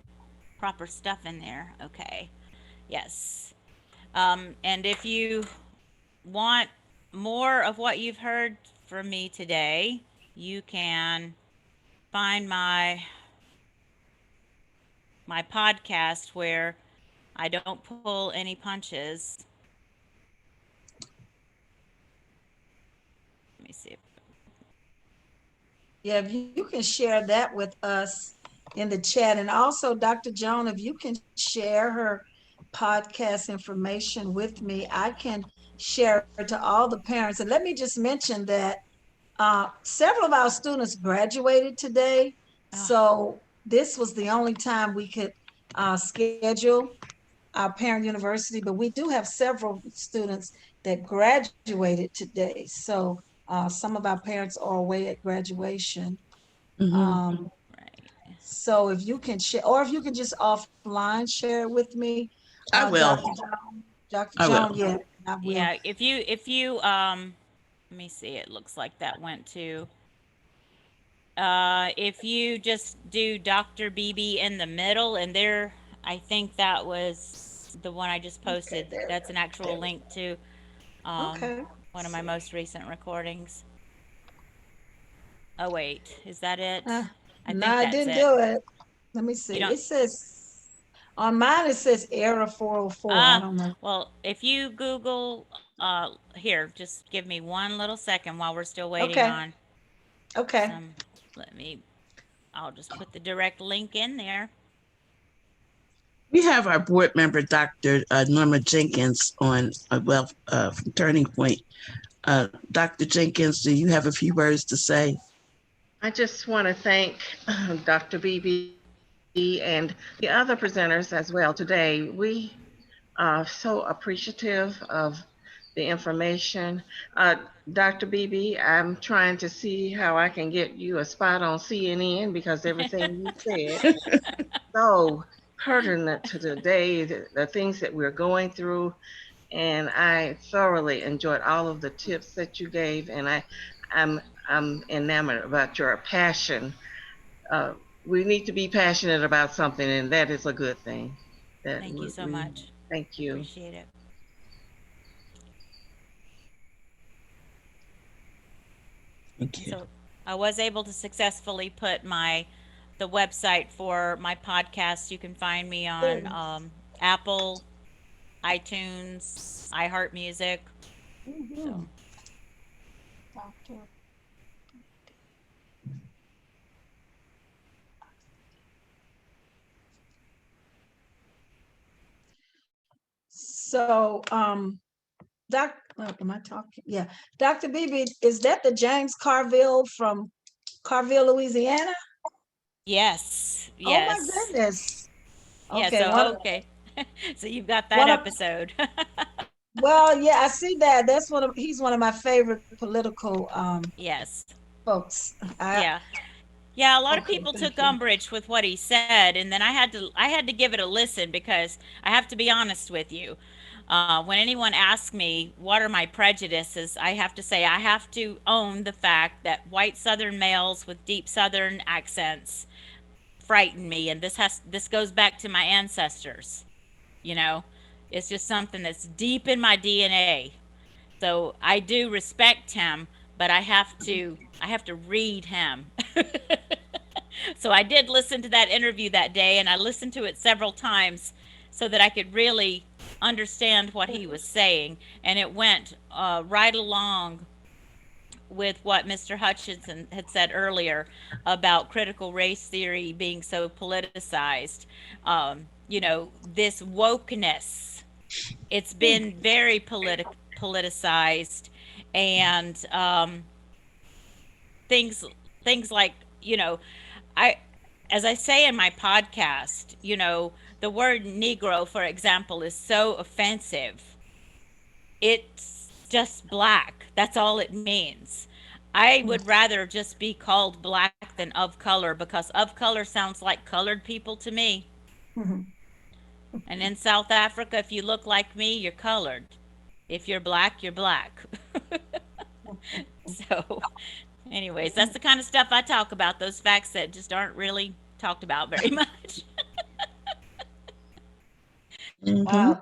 L: proper stuff in there. Okay. Yes. And if you want more of what you've heard from me today, you can find my podcast where I don't pull any punches. Let me see.
C: Yeah, if you can share that with us in the chat. And also, Dr. Joan, if you can share her podcast information with me, I can share it to all the parents. And let me just mention that several of our students graduated today. So this was the only time we could schedule our parent university, but we do have several students that graduated today. So some of our parents are away at graduation.
K: Mhm.
C: So if you can share, or if you can just offline share it with me,
K: I will.
C: Dr.
K: I
C: Joan,
K: will.
C: yeah, I will.
L: Yeah, if you let me see, it looks like that went to if you just do Dr. BB in the middle, and there, I think that was the one I just posted.
C: Okay,
L: That's an actual link to
C: Okay.
L: one of my most recent recordings. Oh wait, is that it? I
C: No,
L: think
C: I
L: that's
C: didn't
L: it.
C: do it. Let me
L: You
C: see.
L: don't.
C: It says on mine. It says error 404. I don't know.
L: Well, if you Google, here, just give me one little second while we're still waiting
C: Okay.
L: on
C: Okay.
L: some. Let me. I'll just put the direct link in there.
K: We have our board member, Dr. Norma Jenkins, on from Turning Point. Dr. Jenkins, do you have a few words to say?
M: I just want to thank Dr. BB and the other presenters as well today. We are so appreciative of the information. Dr. BB, I'm trying to see how I can get you a spot on CNN because everything you said so pertinent to today, the things that we're going through. And I thoroughly enjoyed all of the tips that you gave, and I'm I'm enamored about your passion. Uh, we need to be passionate about something, and that is a good thing. That
L: Thank you so
M: we
L: much.
M: thank you.
L: Appreciate it.
K: Thank you.
L: So I was able to successfully put the website for my podcast. You can find me on Apple, iTunes, iHeartMusic. So
C: So, am I talking? Yeah. Dr. BB, is that the James Carville from Carville, Louisiana?
L: yes,
C: Oh my
L: yes.
C: goodness.
L: Yeah,
C: Okay.
L: so okay. So you've got that
C: one of,
L: episode.
C: well, yeah, I see that. He's one of my favorite political
L: Yes.
C: folks.
L: Yeah. Yeah, a lot of
C: Okay,
L: people
C: thank
L: took
C: you.
L: umbrage with what he said, and then I had to give it a listen because I have to be honest with you. When anyone asks me what are my prejudices, I have to say I have to own the fact that white Southern males with deep Southern accents frighten me, and this goes back to my ancestors. You know, it's just something that's deep in my DNA. So I do respect him, but I have to read him. So I did listen to that interview that day, and I listened to it several times so that I could really understand what he was saying. And it went right along with what Mr. Hutchinson had said earlier about critical race theory being so politicized. This wokeness, it's been very politicized, and things things like, I as I say in my podcast, the word Negro, for example, is so offensive. It's just black. That's all it means. I would rather just be called black than of color, because of color sounds like colored people to me. And in South Africa, if you look like me, you're colored. If you're black, you're black. So, anyways, that's the kind of stuff I talk about, those facts that just aren't really talked about very much.
C: Wow.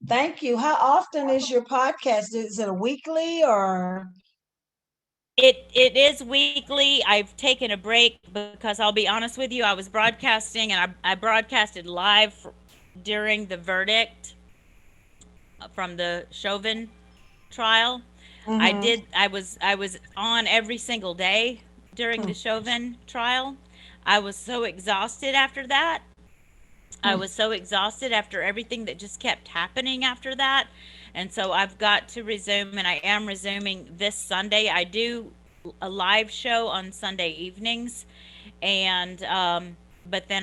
C: Thank you. How often is your podcast? Is it a weekly or?
L: It is weekly. I've taken a break because I'll be honest with you, I was broadcasting and I broadcasted live during the verdict from the Chauvin trial.
C: Mhm.
L: I was on every single day during the Chauvin trial. I was so exhausted after that. I was so exhausted after everything that just kept happening after that. And so I've got to resume, and I am resuming this Sunday. I do a live show on Sunday evenings. And, but then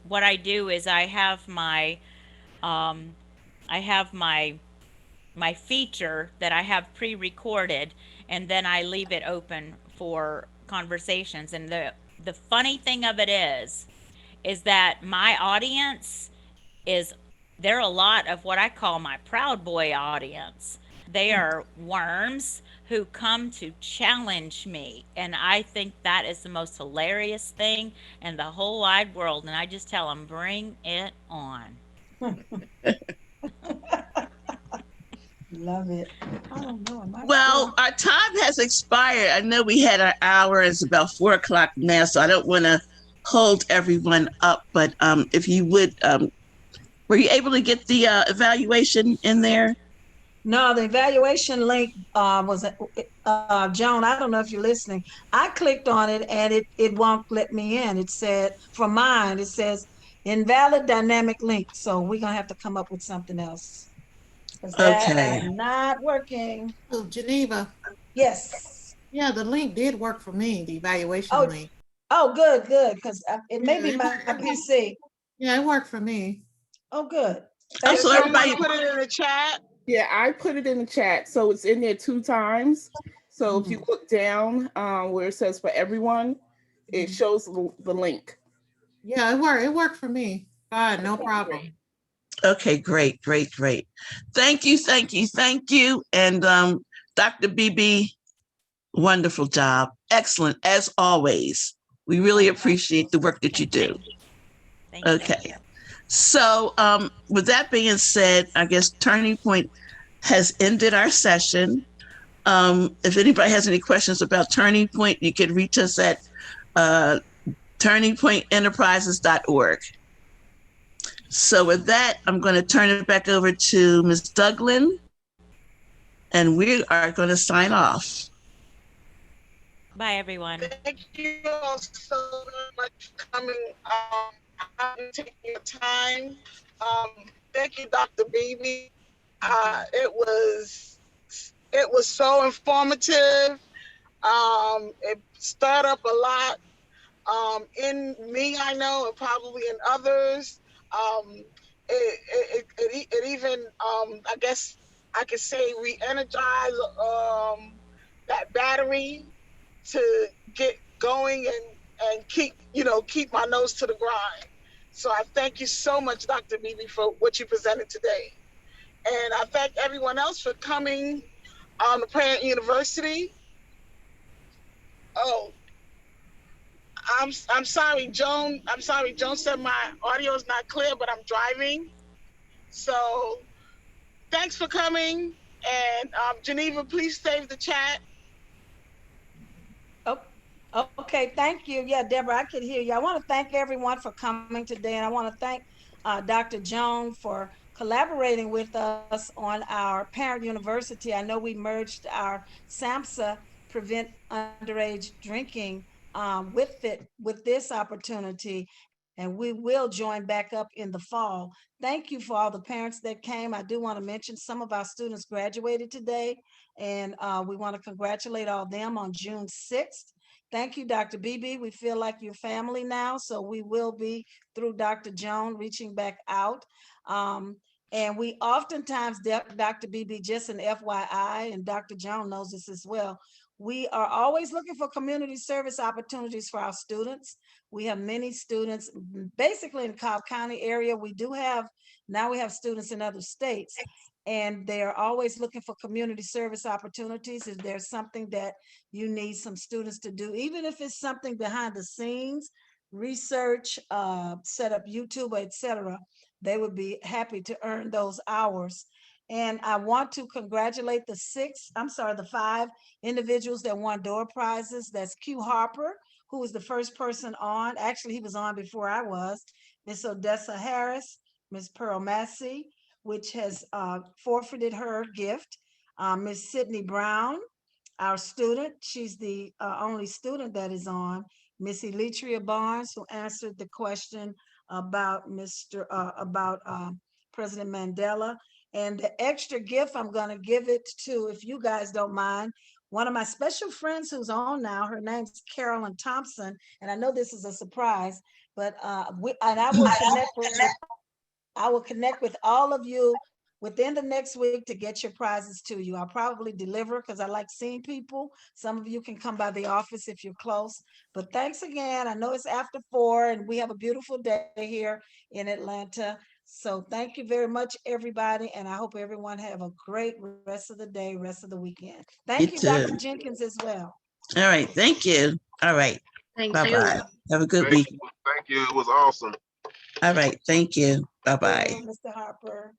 L: what I do is um, I have my feature that I have pre-recorded, and then I leave it open for conversations. And the funny thing of it is that my audience is they're a lot of what I call my proud boy audience. They are worms who come to challenge me. And I think that is the most hilarious thing in the whole wide world. And I just tell them, bring it on.
C: Love it. I don't know. Am I
K: Well,
C: still?
K: our time has expired. I know we had our hour. It's about 4 o'clock now, so I don't want to hold everyone up. But if you would, were you able to get the evaluation in there?
C: No, the evaluation link was Joan. I don't know if you're listening. I clicked on it and it won't let me in. It said for mine, it says invalid dynamic link. So we're gonna have to come up with something else because that is
K: Okay.
C: not working.
G: Oh, Geneva.
C: Yes.
G: Yeah, the link did work for me, the evaluation
C: Oh,
G: link.
C: oh, good, good. Because it may
G: Yeah,
C: be my PC.
G: yeah, it worked for me.
C: Oh, good.
K: Oh,
J: Did
C: Thank
K: so
C: you.
J: someone
K: everybody.
J: put it in the chat?
I: Yeah, I put it in the chat. So it's in there 2 times. So if you look down where it says for everyone, it shows the link.
G: Yeah, it worked. It worked for me. Fine, no problem.
K: Okay, great, great, great. Thank you, thank you, thank you. And Dr. BB, wonderful job. Excellent, as always. We really appreciate the work that you do.
L: Thank you.
K: Okay. So with that being said, I guess Turning Point has ended our session. If anybody has any questions about Turning Point, you can reach us at turningpointenterprises.org. So with that, I'm going to turn it back over to Ms. Douglin, and we are going to sign off.
L: Bye, everyone.
J: Thank you all so very much for coming. I'm taking your time. Thank you, Dr. Beebe. It was so informative. It stirred up a lot in me, I know, and probably in others. It even, I guess I could say, re-energize that battery to get going and keep my nose to the grind. So I thank you so much, Dr. Beebe, for what you presented today. And I thank everyone else for coming to Parent University. Oh, I'm sorry, Joan. I'm sorry, Joan said my audio is not clear, but I'm driving. So thanks for coming. And Geneva, please save the chat.
C: Oh, okay, thank you. Yeah, Deborah, I could hear you. I want to thank everyone for coming today, and I want to thank Dr. Joan for collaborating with us on our parent university. I know we merged our SAMHSA Prevent Underage Drinking with this opportunity, and we will join back up in the fall. Thank you for all the parents that came. I do want to mention some of our students graduated today, and we want to congratulate all them on June 6th. Thank you, Dr. Beebe. We feel like you're family now, so we will be, through Dr. Joan, reaching back out. And we oftentimes, Dr. Beebe, just an FYI, and Dr. Joan knows this as well, we are always looking for community service opportunities for our students. We have many students, basically in Cobb County area. Now we have students in other states, and they're always looking for community service opportunities. If there's something that you need some students to do, even if it's something behind the scenes, research, set up YouTube, etc., they would be happy to earn those hours. And I want to congratulate the 5 individuals that won door prizes. That's Q Harper, who was the first person on. Actually, he was on before I was. Miss Odessa Harris, Miss Pearl Massey, which has forfeited her gift. Miss Sydney Brown, our student, she's the only student that is on. Miss Elitria Barnes, who answered the question about President Mandela. And the extra gift, I'm going to give it to, if you guys don't mind, one of my special friends who's on now. Her name's Carolyn Thompson, and I know this is a surprise, but I will connect with all of you within the next week to get your prizes to you. I'll probably deliver because I like seeing people. Some of you can come by the office if you're close. But thanks again. I know it's after 4 and we have a beautiful day here in Atlanta. So thank you very much, everybody. And I hope everyone have a great rest of the day, rest of the weekend. Thank you, Dr. Jenkins, as well.
K: All right. Thank you. All right.
M: Thank
K: Bye-bye.
M: you.
K: Have a good week.
O: Thank you. It was awesome.
K: All right. Thank you. Bye-bye.
C: Mr. Harper.